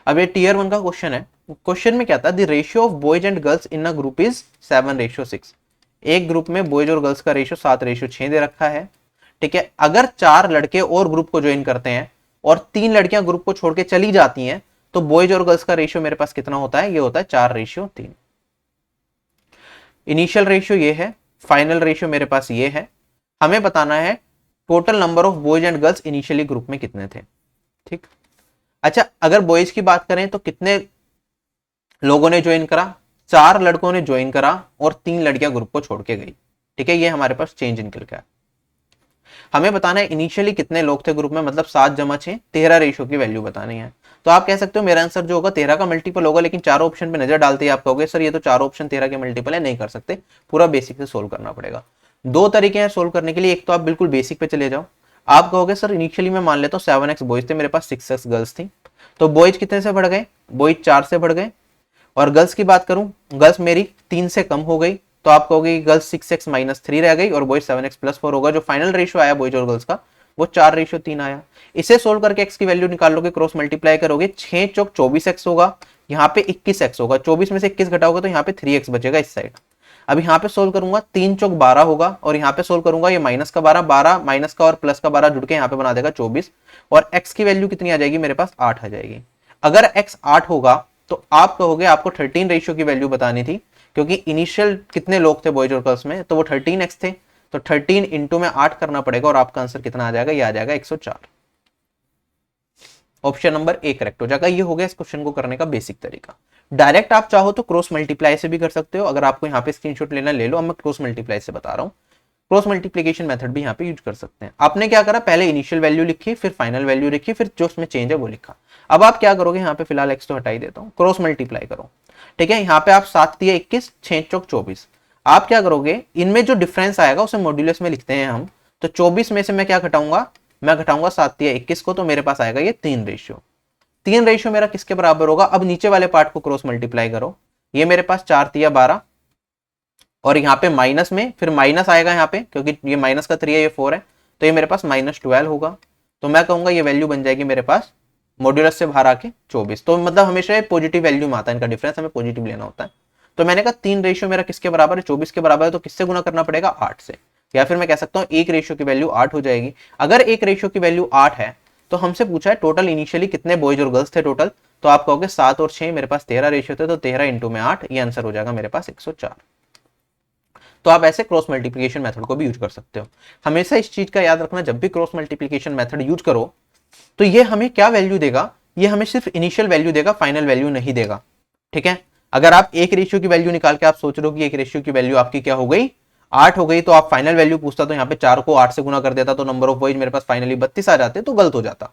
अब ये टीयर 1 का क्वेश्चन है। क्वेश्चन में क्या था, the ratio of boys and girls in a group is 7:6। एक ग्रुप में बॉयज और गर्ल्स का रेशियो 7:6 दे रखा है। ठीक है, अगर 4 लड़के और ग्रुप को ज्वाइन करते हैं और 3 लड़कियां ग्रुप को छोड़ के चली जाती हैं, तो बॉयज और गर्ल्स का रेशियो मेरे पास कितना होता है, ये होता है 4:3। इनिशियल रेशियो ये है, फाइनल रेशियो मेरे पास ये है। हमें बताना है total number of boys and girls initially group में कितने थे। ठीक, अच्छा अगर बॉयज की बात करें तो कितने लोगों ने ज्वाइन करा, 4 लड़कों ने ज्वाइन करा और 3 लड़कियां ग्रुप को छोड़ के गई। ठीक है, ये हमारे पास चेंज निकल गया। हमें बताना है इनिशियली कितने लोग थे ग्रुप में, मतलब 7 × 6 13 रेशियो की वैल्यू बतानी है। तो आप कह सकते हो मेरा आंसर जो होगा 13 का मल्टीपल होगा, लेकिन चारों ऑप्शन पे नजर डालते ही आप कहोगे सर ये तो चारों ऑप्शन 13 के मल्टीपल है, नहीं कर सकते, पूरा बेसिक से सोल्व करना पड़ेगा। 2 तरीके हैं सोल्व करने के लिए, एक तो आप बिल्कुल बेसिक पे चले जाओ, आप कहोगे सर इनिशियली मैं मान लेता हूँ 7x बॉयज थे, मेरे पास 6x गर्ल्स थी, तो बॉयज कितने से बढ़ गए, बॉयज 4 से बढ़ गए, और गर्ल्स की बात करूं, गर्ल्स मेरी 3 से कम हो गई, तो आप कहोगे गर्ल्स 6x - 3 रह गई और बॉयज 7x + 4 होगा। जो फाइनल रेशियो आया बॉयज और गर्ल्स का वो 4:3 आया। इसे सोल्व करके x की वैल्यू निकाल लोगे, क्रॉस मल्टीप्लाई करोगे, 6 चौक 24x होगा, यहाँ पे 21x होगा, 24 में से 21 घटाओगे तो यहाँ पे 3x बचेगा इस साइड। अब यहाँ पे सोल्व करूंगा, 3 चौक 12 होगा, और यहाँ पे सोल्व करूंगा ये माइनस का 12, 12 माइनस का और प्लस का 12 जुड़ के यहाँ पे बना देगा 24, और x की वैल्यू कितनी आ जाएगी मेरे पास, 8 आ जाएगी। अगर x 8 होगा तो आप कहोगे आपको 13 रेशियो की वैल्यू बतानी थी, क्योंकि इनिशियल कितने लोग थे बॉयज और गर्ल्स में, तो वो 13x थे, तो 13 इंटू में 8 करना पड़ेगा और आपका आंसर कितना आ जाएगा, ये आ जाएगा 104। ऑप्शन नंबर ए करेक्ट हो जाएगा। ये हो गया इस क्वेश्चन को करने का बेसिक तरीका। डायरेक्ट आप चाहो तो क्रॉस मल्टीप्लाई से भी कर सकते हो, अगर आपको यहाँ पे स्क्रीनशॉट लेना ले लो, अब मैं क्रॉस मल्टीप्लाई से बता रहा हूँ। क्रॉस मल्टीप्लीकेशन मेथड भी यहाँ पे यूज कर सकते हैं। आपने क्या करा, पहले इनिशियल वैल्यू लिखी, फिर फाइनल वैल्यू लिखी, फिर जो उसमें चेंज है वो लिखा। अब आप क्या करोगे, यहाँ पे फिलहाल एक्स तो हटा ही देता हूँ, क्रॉस मल्टीप्लाई करो। ठीक है, यहाँ पे आप 7 दिया 21, 6 चौक 24। आप क्या करोगे, इनमें जो डिफरेंस आएगा उसे मॉड्यूलस में लिखते हैं हम। तो 24 में से मैं क्या घटाऊंगा, मैं घटाऊंगा 7 दिया 21 को, तो मेरे पास आएगा ये 3 रेशियो। 3 रेशियो मेरा किसके बराबर होगा, अब नीचे वाले पार्ट को क्रॉस मल्टीप्लाई करो। ये मेरे पास 4 दिया 12, और यहाँ पे माइनस में फिर माइनस आएगा यहाँ पे, क्योंकि ये माइनस का 3 है, ये 4 है, तो ये मेरे पास -12 होगा। तो मैं कहूंगा ये वैल्यू बन जाएगी मेरे पास मॉड्यूलस से बाहर आके 24। तो मतलब हमेशा पॉजिटिव वैल्यू में आता है, इनका डिफरेंस हमें पॉजिटिव लेना होता है। तो मैंने कहा 3 रेशियो मेरा किसके बराबर है, 24 के बराबर है, तो किससे गुना करना पड़ेगा, 8 से। या फिर मैं कह सकता हूँ एक रेशियो की वैल्यू 8 हो जाएगी। अगर एक रेशियो की वैल्यू 8 है तो हमसे पूछा है टोटल इनिशियली कितने बॉयज और गर्ल्स थे टोटल, तो आप कहोगे 7 और 6, मेरे पास 13 रेशियो थे, तो 13 इंटू में 8, ये आंसर हो जाएगा मेरे पास 104। तो आप ऐसे क्रॉस मल्टीप्लिकेशन मेथड को भी यूज कर सकते हो। हमेशा इस चीज का याद रखना, जब भी क्रॉस मल्टीप्लिकेशन मेथड यूज करो तो ये हमें क्या वैल्यू देगा, ये हमें सिर्फ इनिशियल वैल्यू देगा, फाइनल वैल्यू नहीं देगा। ठीक है, अगर आप एक रेशियो की वैल्यू निकाल के आप सोच रहे हो कि एक रेशियो की वैल्यू आपकी क्या हो गई, 8 हो गई, तो आप फाइनल वैल्यू पूछता तो यहाँ पे 4 को 8 से गुना कर देता, तो नंबर ऑफ बॉयज मेरे पास फाइनली 32 आ जाते, तो गलत हो जाता।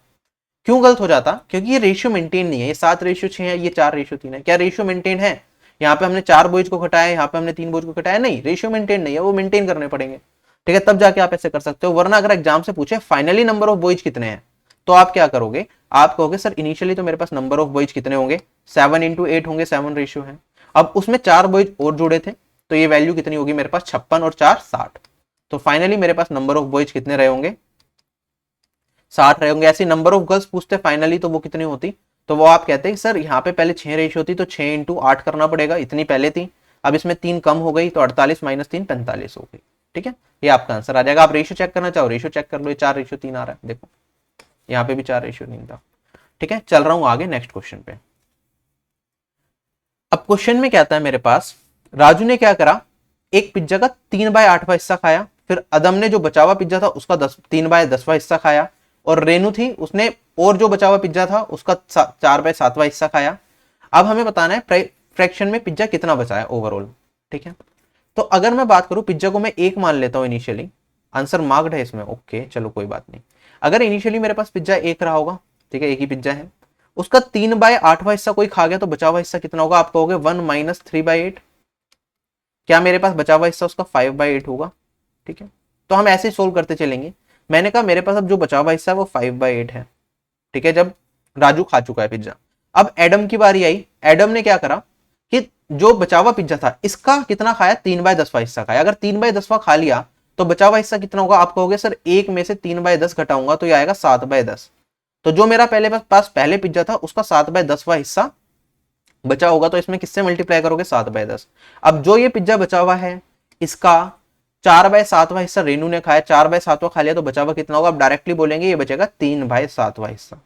क्यों गलत हो जाता, क्योंकि ये रेशियो मेंटेन नहीं है। ये 7 रेशियो 6 है, ये 4 रेशियो 3 है। क्या रेशियो मेंटेन है, यहाँ पे हमने 4 बॉयज को घटाया, यहाँ पे हमने 3 बॉयज को घटाया, नहीं, रेशियो मेंटेन नहीं है, वो मेंटेन करने पड़ेंगे। ठीक है, तब जाके आप ऐसे कर सकते हो। वरना अगर एग्जाम से पूछे फाइनली नंबर ऑफ बॉयज कितने हैं, तो आप क्या करोगे, आप कहोगे सर इनिशियली तो मेरे पास नंबर ऑफ बॉयज कितने होंगे, 7 इंटू 8 होंगे, 7 रेशियो है। अब उसमें 4 बॉयज और जुड़े थे, तो ये वैल्यू कितनी होगी मेरे पास, 56 और 4 60। तो फाइनली मेरे पास नंबर ऑफ बॉयज कितने रहे होंगे, 60 रहे होंगे। ऐसी नंबर ऑफ गर्ल्स पूछते फाइनली, तो वो कितनी होती, तो वो आप कहते हैं सर यहाँ पे पहले 6 रेशियो थी, तो 6 इंटू 8 करना पड़ेगा, इतनी पहले थी, अब इसमें 3 कम हो गई, तो 48 माइनस 3 45 हो गई। ठीक है, ये आपका आंसर आ जाएगा। आप रेशियो चेक करना चाहो, रेशियो चेक कर लो, 4 रेशियो 3 आ रहा है, देखो यहाँ पे भी 4 रेशियो 3 था। ठीक है, चल रहा हूं आगे नेक्स्ट क्वेश्चन पे। अब क्वेश्चन में क्या आता है मेरे पास, राजू ने क्या करा, एक पिज्जा का 3/8वां हिस्सा खाया, फिर अदम ने जो बचा हुआ पिज्जा था उसका 3/10वां हिस्सा खाया, और रेनू थी उसने और जो बचा हुआ पिज्जा था उसका 4/7वां हिस्सा खाया। अब हमें बताना है फ्रैक्शन में पिज्जा कितना बचा है ओवरऑल। ठीक है, तो अगर मैं बात करूं, पिज्जा को मैं 1 मान लेता हूं इनिशियली, आंसर मार्क्ड है इसमें, ओके चलो कोई बात नहीं। अगर इनिशियली मेरे पास पिज्जा 1 रहा होगा, ठीक है, एक ही पिज्जा है, उसका 3/8वां हिस्सा कोई खा गया, तो बचा हुआ हिस्सा कितना होगा, आप कहोगे 1 माइनस 3/8। क्या मेरे पास बचा हुआ हिस्सा उसका 5/8 होगा। ठीक है, तो हम ऐसे सोल्व करते चलेंगे। मैंने कहा मेरे पास अब जो बचा हुआ हिस्सा है वो 5/8 है। ठीक है, जब राजू खा चुका है पिज्जा। अब एडम की बारी आई, एडम ने क्या करा कि जो बचा हुआ पिज्जा था इसका कितना खाया, 3/10वां हिस्सा खाया। अगर 3/10वां खा लिया तो बचा हुआ हिस्सा कितना होगा, आप कहोगे सर 1 में से 3/10 घटाऊंगा तो ये आएगा 7/10। तो जो मेरा पास पहले पिज्जा था उसका 7/10वां हिस्सा बचा होगा, तो इसमें किससे मल्टीप्लाई करोगे, 7/10। अब जो ये पिज्जा बचा हुआ है इसका 4/7वां हिस्सा रेनू ने खाया, 4/7वां खा लिया, तो बचा हुआ कितना होगा, अब डायरेक्टली बोलेंगे ये बचेगा 3/7वां हिस्सा।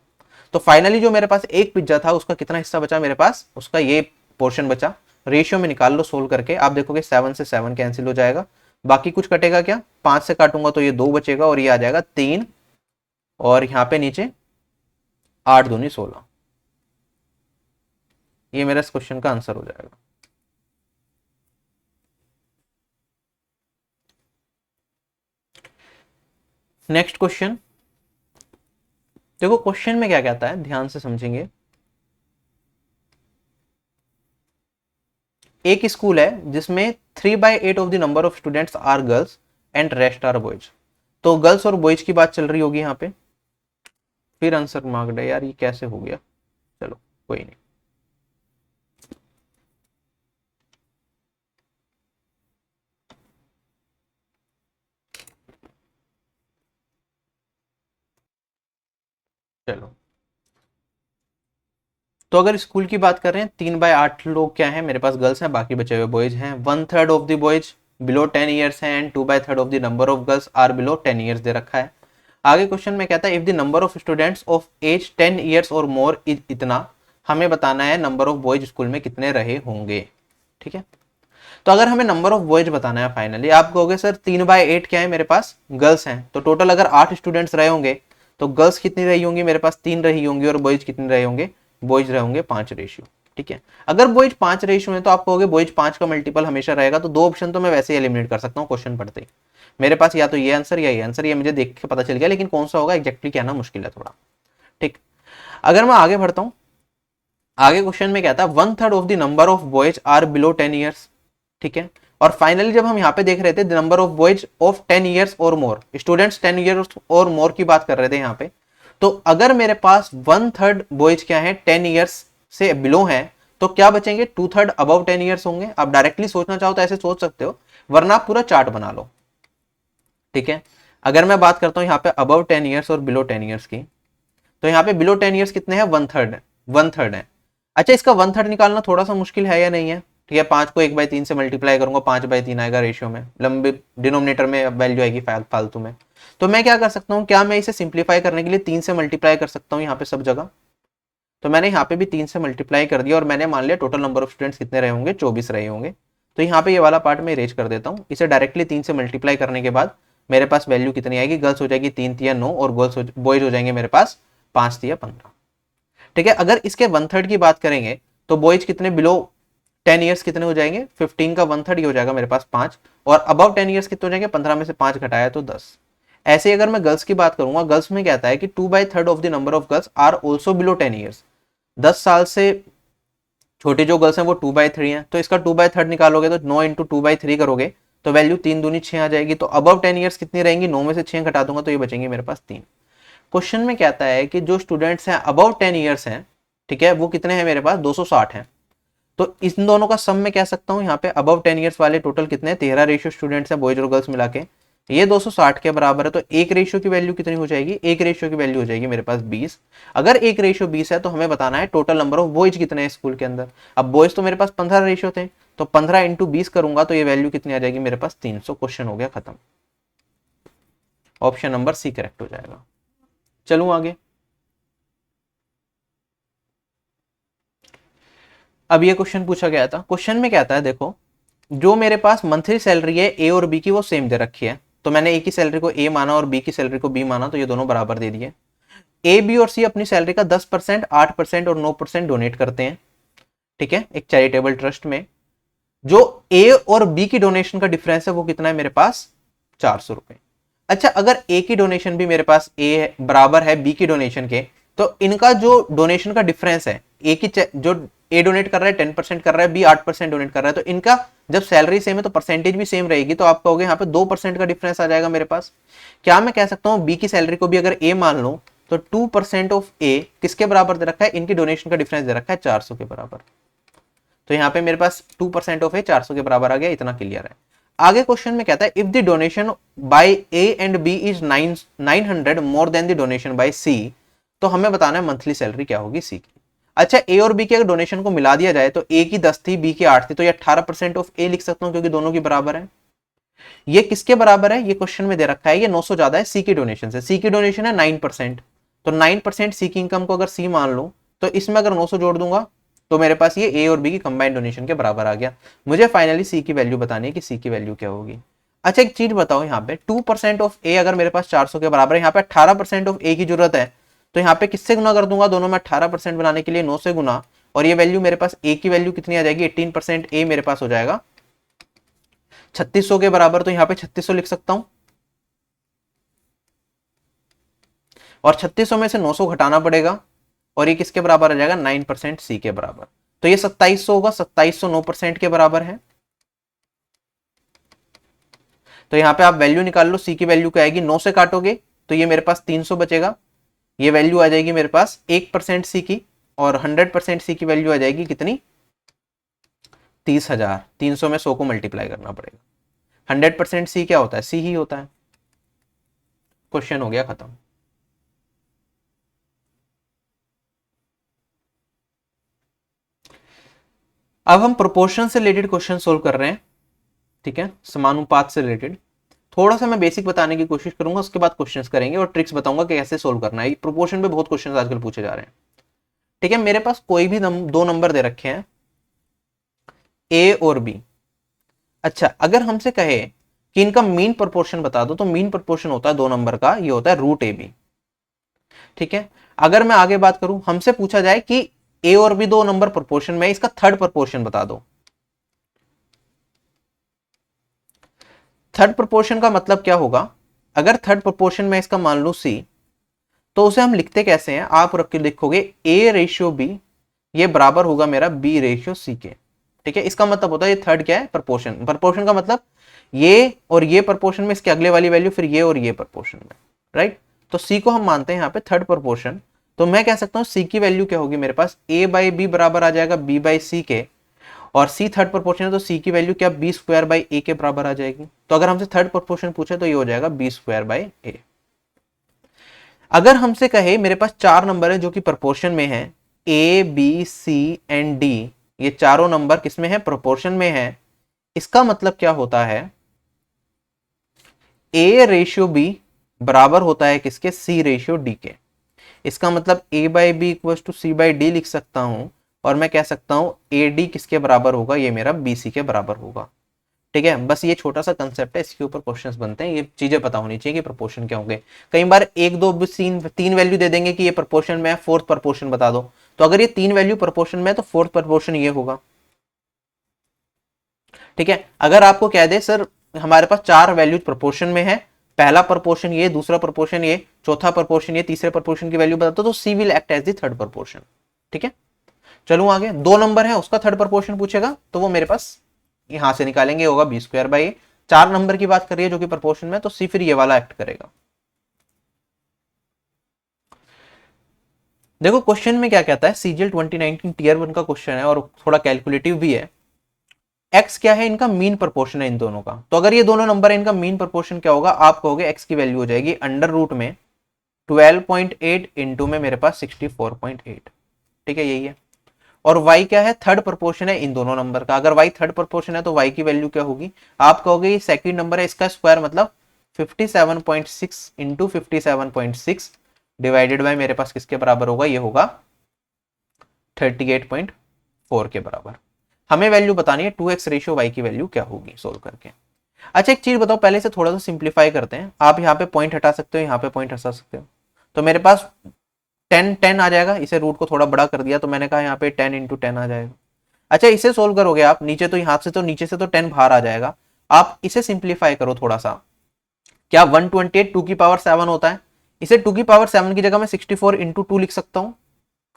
तो फाइनली जो मेरे पास एक पिज्जा था उसका कितना हिस्सा बचा मेरे पास, उसका ये पोर्शन बचा। रेशियो में निकाल लो सोल्व करके, आप देखोगे 7 से 7 कैंसिल हो जाएगा, बाकी कुछ कटेगा क्या, 5 से काटूंगा तो ये 2 बचेगा, और ये आ जाएगा 3, और यहाँ पे नीचे 8 दूनी 16। ये मेरा इस क्वेश्चन का आंसर हो जाएगा। नेक्स्ट क्वेश्चन देखो, क्वेश्चन में क्या कहता है, ध्यान से समझेंगे। एक स्कूल है जिसमें 3/8 of the number of students are girls and rest are boys. तो गर्ल्स और बॉयज की बात चल रही होगी यहाँ पे, फिर आंसर मार्क्ड है यार, ये कैसे हो गया, चलो कोई नहीं। चलो, तो अगर स्कूल की बात कर रहे हैं, 3/8 लोग क्या है मेरे पास गर्ल्स हैं, बाकी बचे हुए बॉयज हैं। 1/3 of the boys below 10 years हैं, and 2/3 of the number of girls are below 10 years दे रखा है। आगे क्वेश्चन में कहता है if the number of students of age 10 years और मोर इज इतना, हमें बताना है नंबर ऑफ बॉयज स्कूल में कितने रहे होंगे। ठीक है, तो अगर हमें नंबर ऑफ बॉयज बताना है फाइनली, आप कहोगे सर 3/8 क्या है मेरे पास गर्ल्स हैं, तो टोटल अगर 8 स्टूडेंट्स रहे होंगे तो गर्ल्स कितनी रही होंगी मेरे पास 3 रही होंगी, और बॉयज कितने रहे होंगे, बॉयज रहे होंगे 5 रेशियो। ठीक है, अगर बॉयज 5 रेशियो है तो आप कहोगे बॉयज 5 का मल्टीपल हमेशा रहेगा, तो 2 ऑप्शन तो मैं वैसे ही एलिमिनेट कर सकता हूँ क्वेश्चन पढ़ते ही। मेरे पास या तो ये आंसर या ये आंसर, ये मुझे देख के पता चल गया, लेकिन कौन सा होगा एग्जैक्टली कहना मुश्किल है थोड़ा। ठीक, अगर मैं आगे बढ़ता हूँ, आगे क्वेश्चन में कहता है 1/3 of the number of boys are below 10 years. ठीक है, और फाइनली जब हम यहाँ पे देख रहे थे number of boys of 10 years और मोर, स्टूडेंट्स 10 ईयर्स और मोर की बात कर रहे थे यहाँ पे, तो अगर मेरे पास 1/3 बॉयज क्या है 10 ईयर्स से बिलो है, तो क्या बचेंगे 2/3 अबव 10 ईयर्स होंगे। आप डायरेक्टली सोचना चाहो तो ऐसे सोच सकते हो, वरना आप पूरा चार्ट बना लो। ठीक है, अगर मैं बात करता हूँ यहाँ पे अबव 10 ईयर्स और बिलो 10 ईयर्स की, तो यहाँ पे बिलो 10 ईयर्स कितने हैं 1/3 है। अच्छा, इसका 1/3 निकालना थोड़ा सा मुश्किल है या नहीं है। ठीक है, 5 को 1/3 से मल्टीप्लाई करूंगा 5/3 आएगा रेशियो में, लंबे डिनोमिनेटर में वैल्यू आएगी फालतू में। तो मैं क्या कर सकता हूँ, क्या मैं इसे सिंप्लीफाई करने के लिए 3 से मल्टीप्लाई कर सकता हूँ यहाँ पे सब जगह। तो मैंने यहाँ पे भी 3 से मल्टीप्लाई कर दिया, और मैंने मान लिया टोटल नंबर ऑफ स्टूडेंट्स कितने रहे होंगे 24 रहे होंगे। तो यहाँ पे ये वाला पार्ट मैं इरेज कर देता हूँ। इसे डायरेक्टली 3 से मल्टीप्लाई करने के बाद मेरे पास वैल्यू कितनी आएगी, गर्ल्स हो जाएगी 3 3 9, और बॉयज हो जाएंगे मेरे पास 5 3 15। ठीक है, अगर इसके 1/3 की बात करेंगे तो बॉयज कितने बिलो 10 ईयर्स कितने हो जाएंगे, 15 का 1/3 हो जाएगा मेरे पास 5, और अबव 10 ईयर्स कितने हो जाएंगे, 15 में से 5 घटाया तो 10। ऐसे अगर मैं गर्ल्स की बात करूंगा, गर्ल्स में कहता है कि 2/3 of the number of girls are also below 10 years. 10 साल से छोटे जो गर्ल्स हैं वो 2/3 हैं, तो इसका 2/3 निकालोगे तो 9 इंटू 2/3 करोगे तो वैल्यू 3 दूनी 6 आ जाएगी। तो अबव 10 ईयर्स कितनी रहेंगी, 9 में से 6 घटा दूंगा तो ये बचेंगे मेरे पास 3। क्वेश्चन में कहता है कि जो स्टूडेंट्स हैं अबव 10 ईयर्स हैं, ठीक है, वो कितने हैं मेरे पास 260 हैं। तो इन दोनों का सम में कह सकता हूं, यहाँ पे अबव 10 ईयर्स वाले टोटल कितने हैं 13 रेशियो स्टूडेंट्स हैं बॉयज और गर्ल्स मिला के, ये 260 के बराबर है। तो एक रेशियो की वैल्यू कितनी हो जाएगी, एक रेशियो की वैल्यू हो जाएगी मेरे पास 20। अगर एक रेशियो 20 है तो हमें बताना है टोटल नंबर ऑफ बॉयज कितने हैं स्कूल के अंदर। अब बॉयज तो मेरे पास 15 रेशियो थे, तो 15 इंटू 20 करूंगा तो ये वैल्यू कितनी आ जाएगी मेरे पास 300। क्वेश्चन हो गया खत्म, ऑप्शन नंबर सी करेक्ट हो जाएगा। चलूं आगे, अब ये क्वेश्चन पूछा गया था। क्वेश्चन में कहता है देखो, जो मेरे पास मंथली सैलरी है ए और बी की वो सेम दे रखी है, तो मैंने ए की सैलरी को ए माना और बी की सैलरी को बी माना, तो ये दोनों बराबर दे दिए। ए बी और सी अपनी सैलरी का 10%, 8% और 9% डोनेट करते हैं। ठीक है, एक चैरिटेबल ट्रस्ट में। जो ए और बी की डोनेशन का डिफरेंस है वो कितना है मेरे पास 400 रुपए। अच्छा, अगर ए की डोनेशन भी मेरे पास ए बराबर है बी की डोनेशन के, तो इनका जो डोनेशन का डिफरेंस है, ए की जो ए डोनेट कर रहा है 10% कर रहा है, बी 8% डोनेट कर रहा है, तो इनका जब सैलरी सेम है तो परसेंटेज भी सेम रहेगी, तो आप कहोगे यहाँ पे 2% का डिफरेंस आ जाएगा मेरे पास। क्या मैं कह सकता हूँ बी की सैलरी को भी अगर ए मान लो तो 2% ऑफ ए किसके बराबर दे रखा है, इनकी डोनेशन का डिफरेंस दे रखा है 400 के बराबर। तो यहाँ पे मेरे पास 2% ऑफ ए 400 के बराबर आ गया, इतना क्लियर है। आगे क्वेश्चन में कहता है if the donation by A and B is 900 more than the donation by C, तो हमें बताना है मंथली सैलरी क्या होगी सी की। अच्छा, ए और बी के अगर डोनेशन को मिला दिया जाए तो ए की 10 थी बी की 8 थी, तो ये 18% ऑफ ए लिख सकता हूं क्योंकि दोनों की बराबर है। ये किसके बराबर है, ये क्वेश्चन में दे रखा है, ये 900 ज्यादा है सी की डोनेशन से। सी की डोनेशन है 9%, तो 9% सी की इनकम को अगर सी मान लो तो इसमें अगर 900 जोड़ दूंगा तो मेरे पास ये ए और बी की कंबाइंड डोनेशन के बराबर आ गया। मुझे फाइनली सी की वैल्यू बतानी है कि सी की वैल्यू क्या होगी। अच्छा, एक चीज बताओ, यहाँ पे 2% ऑफ ए अगर मेरे पास 400 के बराबर है, यहाँ पे 18% ऑफ ए की जरूरत है, तो यहाँ पे किससे गुना कर दूंगा, दोनों में 18% बनाने के लिए 9 से गुना, और ये वैल्यू मेरे पास ए की वैल्यू कितनी आ जाएगी 18% ए मेरे पास हो जाएगा 3600 के बराबर, तो यहाँ पे 3600 लिख सकता हूं, और 3600 में से 900 घटाना पड़ेगा, और ये किसके बराबर आ जाएगा 9% सी के बराबर। तो ये 2700 होगा, 2700 9% के बराबर है। तो यहाँ पे आप वैल्यू निकाल लो, सी की वैल्यू क्या आएगी, 9 से काटोगे तो ये मेरे पास 300 बचेगा, ये वैल्यू आ जाएगी मेरे पास 1% सी की, और 100% सी की वैल्यू आ जाएगी कितनी 30,000। 300 में 100 को मल्टीप्लाई करना पड़ेगा। 100% सी क्या होता है, सी ही होता है। क्वेश्चन हो गया खत्म। अब हम प्रोपोर्शन से रिलेटेड क्वेश्चन सोल्व कर रहे हैं। ठीक है, समानुपात से रिलेटेड थोड़ा सा मैं बेसिक बताने की कोशिश करूंगा, उसके बाद क्वेश्चंस करेंगे और ट्रिक्स बताऊंगा कि कैसे सोल्व करना है। प्रोपोर्शन पे बहुत क्वेश्चंस आजकल पूछे जा रहे हैं। ठीक है, मेरे पास कोई भी दो नंबर दे रखे हैं ए और बी, अच्छा, अगर हमसे कहे कि इनका मीन प्रोपोर्शन बता दो, तो मीन प्रोपोर्शन होता है 2 नंबर का, ये होता है रूट ए बी। ठीक है, अगर मैं आगे बात करूं, हमसे पूछा जाए कि ए और बी 2 नंबर प्रोपोर्शन में, इसका थर्ड प्रोपोर्शन बता दो। थर्ड प्रोपोर्शन का मतलब क्या होगा, अगर थर्ड प्रोपोर्शन में इसका मान लो सी, तो उसे हम लिखते कैसे हैं, आप रख के लिखोगे ए रेशियो बी, ये बराबर होगा मेरा बी रेशियो सी के। ठीक है, इसका मतलब होता है ये थर्ड क्या है, प्रोपोर्शन। प्रोपोर्शन का मतलब ये और ये प्रोपोर्शन में, इसके अगले वाली वैल्यू फिर ये और ये प्रोपोर्शन में, राइट। तो सी को हम मानते हैं यहाँ पे थर्ड प्रोपोर्शन। तो मैं कह सकता हूँ सी की वैल्यू क्या होगी मेरे पास, ए बाई बी बराबर आ जाएगा बी बाई सी के, और सी थर्ड प्रोपोर्शन है तो सी की वैल्यू क्या बी स्क्वायर बाई ए के बराबर आ जाएगी। तो अगर हमसे थर्ड प्रोपोर्शन पूछे तो ये हो जाएगा बी स्क्वायर बाई ए। अगर हमसे कहे मेरे पास 4 नंबर है जो कि प्रोपोर्शन में है, A B C and D, ये चारों नंबर किसमें है, प्रोपोर्शन में है, इसका मतलब क्या होता है, ए रेशियो बी बराबर होता है किसके, सी रेशियो डी के। इसका मतलब A by B equal to C by D लिख सकता हूं, और मैं कह सकता हूं ए डी किसके बराबर होगा, ये मेरा बी सी के बराबर होगा। ठीक है, बस ये छोटा सा कंसेप्ट है, इसके ऊपर क्वेश्चंस बनते हैं, ये चीजें पता होनी चाहिए कि प्रोपोर्शन क्या होंगे। कई बार एक दो तीन वैल्यू दे देंगे कि ये प्रोपोर्शन में है, फोर्थ प्रोपोर्शन बता दो। तो अगर ये 3 वैल्यू प्रोपोर्शन में है तो फोर्थ प्रोपोर्शन ये होगा। ठीक है, अगर आपको कह दे सर हमारे पास 4 वैल्यूज प्रोपोर्शन में है, पहला प्रोपोर्शन ये, दूसरा प्रोपोर्शन ये, चौथा प्रोपोर्शन ये, तीसरे प्रोपोर्शन की वैल्यू बता दो, तो C will act as the third proportion. ठीक है, चलो आगे, 2 नंबर है उसका थर्ड प्रोपोर्शन पूछेगा तो वो मेरे पास यहां से निकालेंगे, होगा B square by A. 4 number की बात कर रही है जो कि प्रोपोर्शन में, तो सी फिर ये वाला एक्ट करेगा। देखो क्वेश्चन में क्या कहता है, सीजीएल 2019 टीयर 1 का क्वेश्चन है और थोड़ा कैलकुलेटिव भी है। एक्स क्या है, इनका मीन प्रोपोर्शन है इन दोनों का। तो अगर ये दोनों नंबर है, इनका मीन प्रोपोर्शन क्या होगा, आप कहोगे एक्स की वैल्यू हो जाएगी अंडर रूट में 12.8 इंटू में मेरे पास 64.8। ठीक है, यही है। और y क्या है, थर्ड प्रोपोर्शन है इन दोनों नंबर का। अगर y थर्ड प्रोपोर्शन है तो y की वैल्यू क्या होगी, आप कहोगे ये सेकंड नंबर है, इसका स्क्वायर मतलब 57.6 इंटू 57.6 डिवाइडेड बाय मेरे पास किसके बराबर होगा, ये होगा 38.4 के बराबर। हमें वैल्यू बतानी है 2x रेशियो y की वैल्यू क्या होगी सोल्व करके। अच्छा एक चीज बताओ, पहले से थोड़ा सा सिंप्लीफाई करते हैं। आप यहाँ पे पॉइंट हटा सकते हो, यहाँ पे पॉइंट हटा सकते हो। तो मेरे पास 10 आ जाएगा, इसे रूट को थोड़ा बड़ा कर दिया तो मैंने कहा यहाँ पे 10 इंटू 10 आ जाएगा। अच्छा इसे सोल्व करोगे आप, नीचे तो यहाँ से तो नीचे से तो 10 बाहर आ जाएगा। आप इसे सिंप्लीफाई करो थोड़ा सा, क्या 128 2 की पावर 7 होता है, इसे 2 की पावर 7 की जगह मैं 64 इंटू 2 लिख सकता हूँ।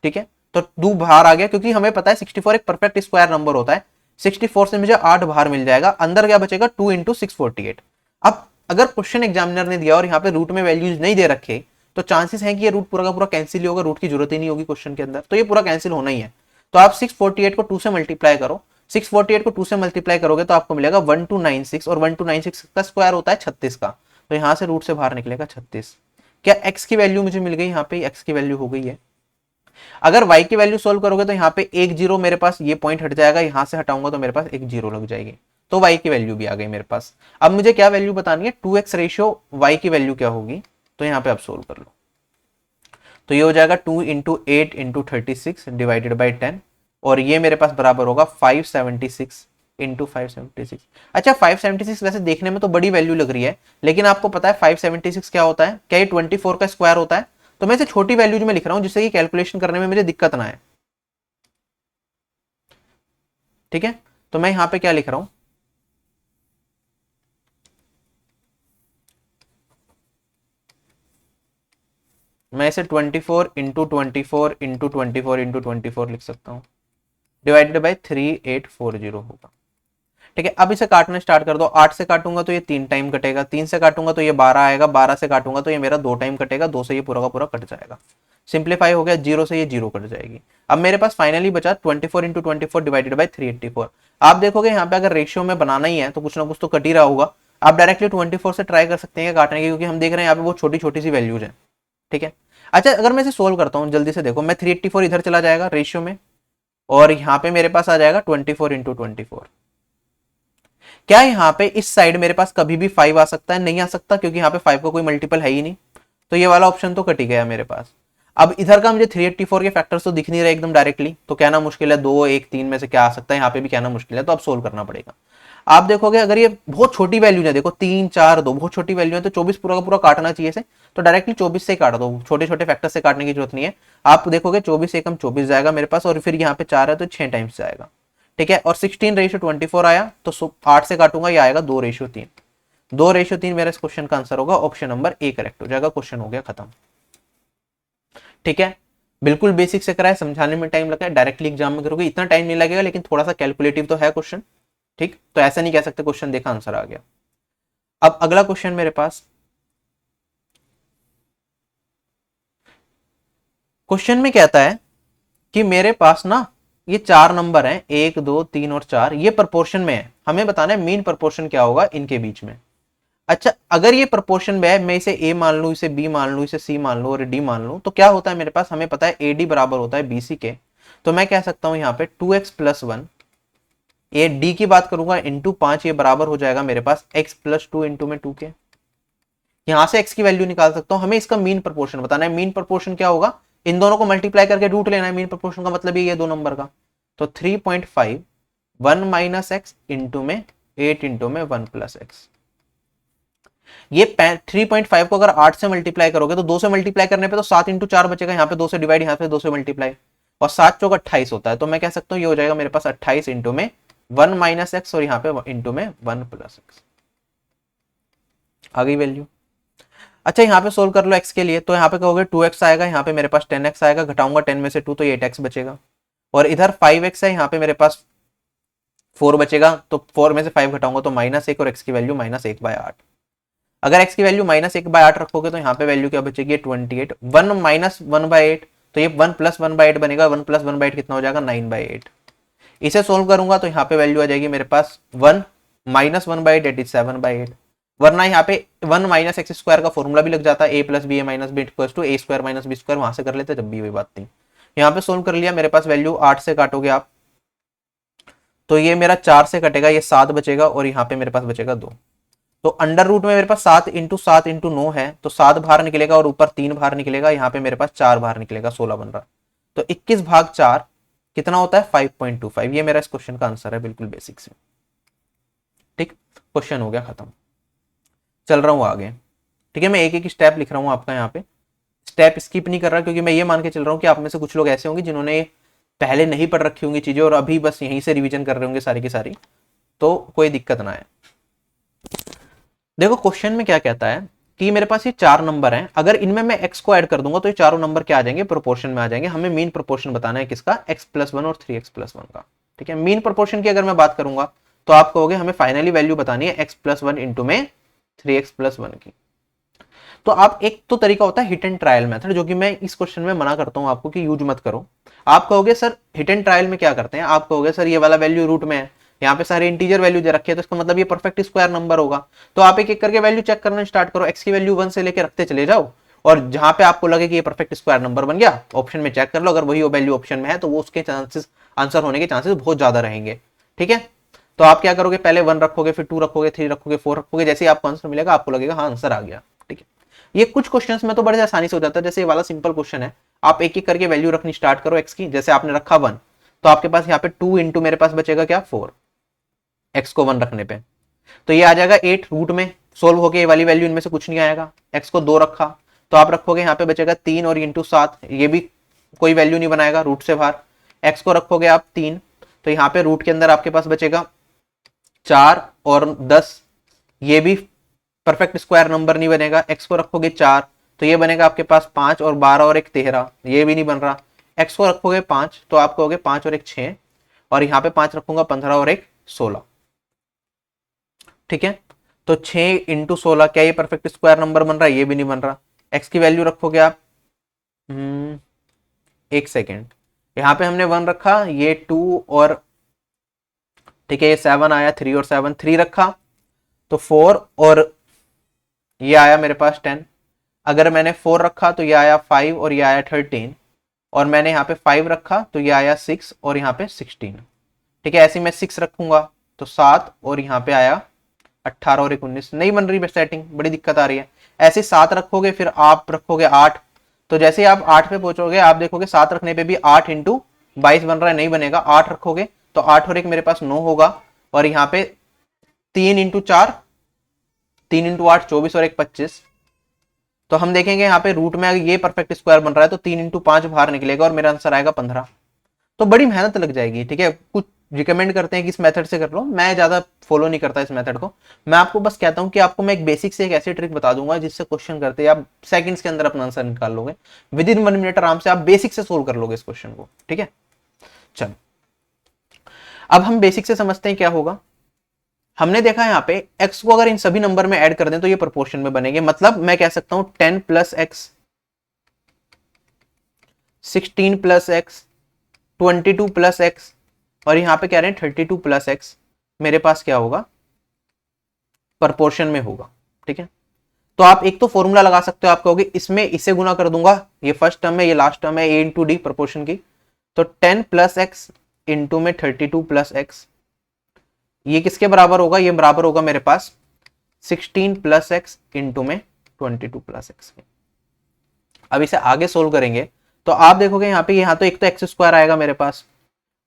ठीक है, तो 2 बाहर आ गया, क्योंकि हमें पता है 64 एक परफेक्ट स्क्वायर नंबर होता है। 64 से मुझे 8 बाहर मिल जाएगा, अंदर क्या बचेगा 2 इंटू 648। अब अगर क्वेश्चन एग्जामिनर ने दिया और यहाँ पे रूट में वैल्यूज नहीं दे रखे, तो चांसेस हैं कि ये रूट पूरा का पूरा कैंसिल ही होगा, रूट की जरूरत ही नहीं होगी क्वेश्चन के अंदर, तो ये पूरा कैंसिल होना ही है। तो आप 648 को 2 से मल्टीप्लाई करो, 648 को 2 से मल्टीप्लाई करोगे तो आपको मिलेगा 1296, और 1296 का स्क्वायर होता है 36 का, तो यहाँ से रूट से बाहर निकलेगा 36। क्या x की वैल्यू मुझे मिल गई, यहाँ पे x की वैल्यू हो गई है। अगर y की वैल्यू सोल्व करोगे तो यहाँ पे एक जीरो मेरे पास, ये पॉइंट हट जाएगा, यहाँ से हटाऊंगा तो मेरे पास एक जीरो लग जाएगी, तो y की वैल्यू भी आ गई मेरे पास। अब मुझे क्या वैल्यू बतानी है, 2x रेशियो y की वैल्यू क्या होगी, तो यहाँ पे आप सोल्व कर लो। तो ये हो जाएगा 2 इंटू 8 इंटू 36 डिवाइडेड बाई 10, और ये मेरे पास बराबर होगा 576 इंटू 576। अच्छा 576 वैसे देखने में तो बड़ी वैल्यू लग रही है, लेकिन आपको पता है 576 क्या होता है, क्या ये 24 का स्क्वायर होता है। तो मैं इसे छोटी वैल्यू में लिख रहा हूं जिससे कि कैलकुलेशन करने में मुझे दिक्कत ना आए। ठीक है, तो मैं यहां पे क्या लिख रहा हूं, मैं इसे 24 इंटू 24 इंटू 24 इंटू 24 लिख सकता हूं, डिवाइडेड बाई 3840 होगा। ठीक है, अब इसे काटना स्टार्ट कर दो। 8 से काटूंगा तो ये 3 टाइम कटेगा, 3 से काटूंगा तो ये 12 आएगा, 12 से काटूंगा तो ये मेरा 2 टाइम कटेगा, 2 से ये पूरा का पूरा कट जाएगा। सिंप्लीफाई हो गया, 0 से ये 0 कट जाएगी। अब मेरे पास फाइनली बचा 24 इंटू 24 डिवाइडेड बाई 384। आप देखोगे यहाँ पे अगर रेशियो में बनाना ही है तो कुछ ना कुछ तो कट ही रहा होगा। आप डायरेक्टली 24 से ट्राई कर सकते हैं काटने की, क्योंकि हम देख रहे हैं यहाँ पे वो छोटी छोटी सी वैल्यूज है। ठीक है, अच्छा अगर मैं इसे सोल्व करता हूँ जल्दी से, देखो मैं 384 इधर चला जाएगा रेशियो में, और यहाँ पे मेरे पास आ जाएगा 24 इंटू 24। क्या यहाँ पे इस साइड मेरे पास कभी भी 5 आ सकता है, नहीं आ सकता, क्योंकि यहाँ पे 5 का कोई मल्टीपल है ही नहीं, तो ये वाला ऑप्शन तो कट ही गया मेरे पास। अब इधर का मुझे 384 के फैक्टर्स तो दिख नहीं रहे एकदम डायरेक्टली, तो कहना मुश्किल है 2 1 3 में से क्या आ सकता है, यहाँ पे भी कहना मुश्किल है, तो अब सोल्व करना पड़ेगा। आप देखोगे अगर ये बहुत छोटी वैल्यू है, देखो 3 4 2 बहुत छोटी वैल्यू है, तो 24 पूरा का पूरा काटना चाहिए इसे, तो डायरेक्टली 24 से काट दो, छोटे छोटे फैक्टर से काटने की जरूरत नहीं है। आप देखोगे 24 एकम 24 जाएगा मेरे पास, और फिर यहाँ पे 4 है तो 6 टाइम्स जाएगा, ठीक है। और 16:24 आया तो 8 से काटूंगा, ये आएगा 2:3। 2:3 मेरा इस क्वेश्चन का आंसर होगा, ऑप्शन नंबर ए करेक्ट हो जाएगा। क्वेश्चन हो गया खत्म, ठीक है। बिल्कुल बेसिक से करा है, समझाने में टाइम लगा है, डायरेक्टली एग्जाम में करोगे इतना टाइम नहीं लगेगा, लेकिन थोड़ा सा कैलकुलेटिव तो है क्वेश्चन, ठीक। तो ऐसा नहीं कह सकते क्वेश्चन देखा आंसर आ गया। अब अगला क्वेश्चन मेरे पास, क्वेश्चन में कहता है कि मेरे पास ना ये 4 नंबर हैं, 1 2 3 और 4, ये प्रोपोर्शन में है, हमें बताना है मीन प्रोपोर्शन क्या होगा इनके बीच में। अच्छा, अगर ये प्रोपोर्शन में है, मैं इसे ए मान लूं, इसे बी मान लूं, इसे सी मान लूं और डी मान लूं, तो क्या होता है मेरे पास, हमें पता है ए डी बराबर होता है बी सी के। तो मैं कह सकता हूं यहाँ पे 2x+1, ए डी की बात करूंगा इंटू 5, ये बराबर हो जाएगा मेरे पास x+2 इंटू में 2 के। यहां से x की वैल्यू निकाल सकता हूं, हमें इसका मीन प्रोपोर्शन बताना है। मीन प्रोपोर्शन क्या होगा, इन दोनों को मल्टीप्लाई करके रूट लेना है, मीन प्रोपोर्शन का मतलब ये दो नंबर का। तो 3.5 1 माइनस एक्स इंटू में 8 इंटू में 1+x। ये 3.5 को अगर 8 से मल्टीप्लाई करोगे तो 2 से मल्टीप्लाई करने पे तो 7 इंटू 4 बचेगा, यहाँ पे 2 से डिवाइड, यहाँ पे 2 से मल्टीप्लाई, और 7 चौक 28 होता है। तो मैं कह सकता हूँ ये हो जाएगा मेरे पास 28 इंटू में 1 माइनस एक्स और यहाँ पे इंटू में 1+x। आ गई वैल्यू। अच्छा, यहाँ पे सोल्व कर लो x के लिए, तो यहाँ पे कहोगे 2x आएगा, यहाँ पे मेरे पास 10x आएगा, घटाऊंगा 10 में से 2 तो ये 8x बचेगा, और इधर 5x है, यहाँ पे मेरे पास 4 बचेगा, तो 4 में से 5 घटाऊंगा तो -1 और x की वैल्यू -1/8। अगर x की वैल्यू -1/8 रखोगे तो यहाँ पे वैल्यू क्या बचेगी 28। 1 माइनस 1/8 तो ये 1 + 1/8 बनेगा, 1 + 1/8 कितना हो जाएगा 9/8। इसे सोल्व करूंगा तो यहाँ पे वैल्यू आ जाएगी मेरे पास 1 माइनस 1/8 दैट इज 7/8। वरना यहाँ पे 1 माइनस एक्स स्क्वायर का फॉर्मूला भी लग जाता है, a + b a - b = a² - b², वहां से कर लेते जब भी कोई बात नहीं। यहाँ पे सोल्व कर लिया, मेरे पास वैल्यू 8 से काटोगे आप तो ये मेरा 4 से कटेगा, ये 7 बचेगा, और यहाँ पे मेरे पास बचेगा 2। तो अंडर रूट में मेरे पास 7 × 7 × 9 है, तो 7 बाहर निकलेगा और ऊपर 3 बाहर निकलेगा, यहाँ पे मेरे पास 4 बाहर निकलेगा, 16 बन रहा। तो 21/4 कितना होता है 5.25। ये मेरा इस क्वेश्चन का आंसर है, बिल्कुल बेसिक से, ठीक। क्वेश्चन हो गया खत्म। चल रहा हूँ आगे, ठीक है। मैं एक एक स्टेप लिख रहा हूँ आपका, यहाँ पे स्टेप स्किप नहीं कर रहा, क्योंकि मैं ये मान के चल रहा हूँ कि आप में से कुछ लोग ऐसे होंगे जिन्होंने पहले नहीं पढ़ रखी होंगी चीजें और अभी बस यहीं से रिवीजन कर रहे होंगे सारी की सारी, तो कोई दिक्कत ना है। देखो क्वेश्चन में क्या कहता है कि मेरे पास ये 4 नंबर हैं, अगर इनमें मैं x को ऐड कर दूंगा तो ये चारों नंबर क्या आ जाएंगे, प्रोपोर्शन में आ जाएंगे। हमें मीन प्रोपोर्शन बताना है किसका, x+1 और 3x+1 का, ठीक है। मीन प्रोपोर्शन की अगर मैं बात करूंगा तो आप कहोगे हमें फाइनली वैल्यू बतानी है x+1 इंटू में 3x+1 की। तो आप, एक तो तरीका होता है हिट एंड ट्रायल मेथड, जो कि मैं इस क्वेश्चन में मना करता हूं आपको कि यूज मत करो। आप कहोगे सर हिट एंड ट्रायल में क्या करते हैं, आप कहोगे सर ये वाला वैल्यू रूट में है, यहाँ पे सारे इंटीजर वैल्यू दे रखी है, तो इसका मतलब ये परफेक्ट स्क्वायर नंबर होगा। तो आप एक एक करके वैल्यू चेक करना स्टार्ट करो, x की वैल्यू 1 से लेकर रखते चले जाओ, और जहां पे आपको लगे कि ये परफेक्ट स्क्वायर नंबर बन गया, ऑप्शन में चेक कर लो, अगर वही वैल्यू ऑप्शन में है तो वो उसके चांसेस, आंसर होने के चांसेस बहुत ज्यादा रहेंगे, ठीक है। तो आप क्या करोगे, पहले 1 रखोगे, फिर 2 रखोगे, 3 रखोगे, 4 रखोगे, जैसे ही आपको आंसर मिलेगा आपको लगेगा हाँ आंसर आ गया, ठीक है। ये कुछ क्वेश्चंस में तो बड़े आसानी से हो जाता है, जैसे ये वाला सिंपल क्वेश्चन है, आप एक एक करके वैल्यू रखनी स्टार्ट करो x की। जैसे आपने रखा 1, तो आपके पास यहाँ पे 2 इंटू मेरे पास बचेगा क्या 4, x को 1 रखने पे, तो ये आ जाएगा 8 रूट में सोल्व होके, ये वाली वैल्यू इनमें से कुछ नहीं आएगा। x को 2 रखा तो आप रखोगे यहाँ पे बचेगा 3 और इंटू 7, ये भी कोई वैल्यू नहीं बनाएगा रूट से बाहर। x को रखोगे आप 3, तो यहाँ पे रूट के अंदर आपके पास बचेगा 4 और 10, ये भी परफेक्ट स्क्वायर नंबर नहीं बनेगा। x को रखोगे 4 तो ये बनेगा आपके पास 5 और 12 और 1 13, ये भी नहीं बन रहा। x को रखोगे 5 तो आप कहोगे 5 और 1 6, और यहाँ पे 5 रखूंगा 15 और 1 16, ठीक है। तो 6 × 16 क्या ये परफेक्ट स्क्वायर नंबर बन रहा है, ये भी नहीं बन रहा। x की वैल्यू रखोगे आप, एक सेकेंड, यहाँ पे हमने 1 रखा, ये 2 और, ठीक है, ये 7 आया, 3 और 7, 3 रखा तो 4 और ये आया मेरे पास 10। अगर मैंने 4 रखा तो ये आया 5 और ये आया 13, और मैंने यहाँ पे 5 रखा तो ये आया 6 और यहाँ पे 16, ठीक है। ऐसे मैं 6 रखूंगा तो 7 और यहाँ पे आया 18 और 19, नहीं बन रही सेटिंग, बड़ी दिक्कत आ रही है। ऐसे 7 रखोगे, फिर आप रखोगे 8, तो जैसे आप 8 पे पहुंचोगे आप देखोगे 7 रखने पे भी 8 × 22 बन रहा है, नहीं बनेगा। 8 रखोगे तो 8 और 1 मेरे पास 9 होगा, और यहाँ पे 3 × 4, 3 × 8 24 और 1 25। तो हम देखेंगे यहाँ पे रूट में अगर ये परफेक्ट स्क्वायर बन रहा है तो 3 × 5 बाहर निकलेगा और मेरा आंसर आएगा 15। तो बड़ी मेहनत लग जाएगी, ठीक है। कुछ रिकमेंड करते हैं कि इस मेथड से कर लो, मैं ज्यादा फॉलो नहीं करता इस मेथड को। मैं आपको बस कहता हूं कि आपको मैं एक बेसिक से एक ऐसी ट्रिक बता दूंगा जिससे क्वेश्चन करते आप सेकंड्स के अंदर अपना आंसर निकाल लोगे। विद इन 1 मिनट आराम से आप बेसिक से सोल्व कर लोगे इस क्वेश्चन को, ठीक है। चलो अब हम बेसिक से समझते हैं क्या होगा। हमने देखा यहाँ पे x को अगर इन सभी नंबर में ऐड कर दें तो ये प्रोपोर्शन में बनेंगे। मतलब मैं कह सकता हूं 10 + x, 16 + x, 22 + x और यहां पे कह रहे हैं 32 + x मेरे पास क्या होगा, प्रोपोर्शन में होगा, ठीक है। तो आप एक तो फॉर्मूला लगा सकते हो, आप कहोगे इसमें इसे गुना कर दूंगा, ये फर्स्ट टर्म है ये लास्ट टर्म है, a × d प्रोपोर्शन की। तो 10 + x इंटू में 32 + x, ये किसके बराबर होगा, ये बराबर होगा मेरे पास 16 + x इंटू में 22 + x। अब इसे आगे सोल्व करेंगे तो आप देखोगे यहाँ पे, यहाँ तो एक तो x² आएगा मेरे पास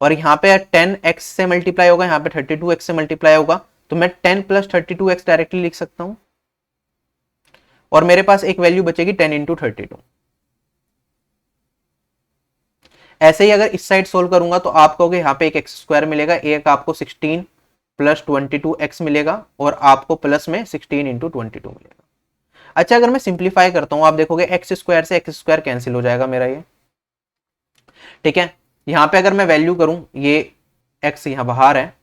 और यहाँ पे 10x से मल्टीप्लाई होगा, यहाँ पे 32x से मल्टीप्लाई होगा। तो मैं 10 + 32x डायरेक्टली लिख सकता हूं और मेरे पास एक वैल्यू बचेगी 10 × 32। ऐसे ही अगर इस साइड सोल्व करूंगा तो आप कहोगे यहाँ पे एक x² मिलेगा, एक आपको 16 + 22x मिलेगा और आपको प्लस में 16 × 22 मिलेगा। अच्छा अगर मैं सिंप्लीफाई करता हूं आप देखोगे x² से x² कैंसिल हो जाएगा मेरा ये, ठीक है। यहां पे अगर मैं वैल्यू करूं, ये x यहां बाहर है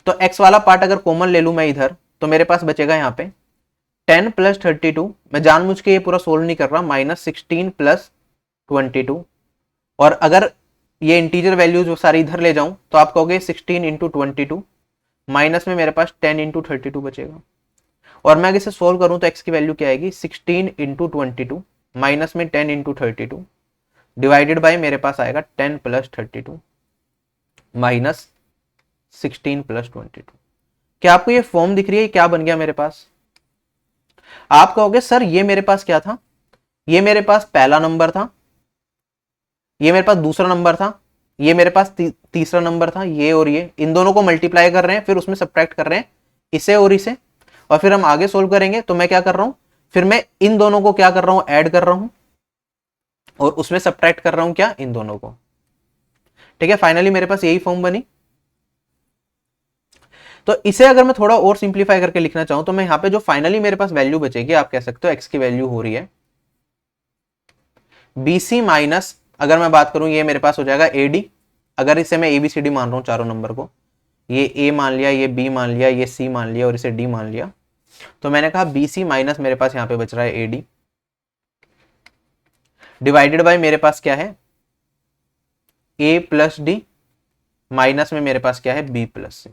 तो x वाला पार्ट अगर कॉमन ले लूं मैं इधर तो मेरे पास बचेगा यहाँ पे 10 + 32, मैं जानबूझ के ये पूरा सोल्व नहीं कर रहा, -16 + 22 और अगर ये इंटीजर वैल्यूज वो सारी इधर ले जाऊं तो आप कहोगे 16 × 22 माइनस में मेरे पास 10 × 32 बचेगा। और मैं अगर इसे सोल्व करूं तो x की वैल्यू क्या आएगी, 16 × 22 माइनस में 10 × 32 डिवाइडेड बाय मेरे पास आएगा 10 + 32 माइनस 16 + 22। क्या आपको ये फॉर्म दिख रही है, क्या बन गया मेरे पास। आप कहोगे सर ये मेरे पास क्या था, ये मेरे पास पहला नंबर था, ये मेरे पास दूसरा नंबर था, ये मेरे पास तीसरा नंबर था, ये और ये इन दोनों को मल्टीप्लाई कर रहे हैं फिर उसमें सब्ट्रैक्ट कर रहे हैं इसे और इसे, और फिर हम आगे सोल्व करेंगे तो मैं क्या कर रहा हूं, फिर मैं इन दोनों को क्या कर रहा हूं, ऐड कर रहा हूं और उसमें सब्ट्रैक्ट कर रहा हूं क्या, इन दोनों को, ठीक है। फाइनली मेरे पास यही फॉर्म बनी। तो इसे अगर मैं थोड़ा और सिंप्लीफाई करके लिखना चाहूं तो मैं यहां पे जो फाइनली मेरे पास वैल्यू बचेगी, आप कह सकते हो x की वैल्यू हो रही है BC माइनस, अगर मैं बात करूं ये मेरे पास हो जाएगा AD, अगर इसे मैं ABCD मान रहा हूं चारों नंबर को, ये A मान लिया, ये B मान लिया, ये C मान लिया और इसे D मान लिया, तो मैंने कहा BC माइनस मेरे पास यहां पे बच रहा है AD डिवाइडेड बाय मेरे पास क्या है A + D माइनस में मेरे पास क्या है B + C।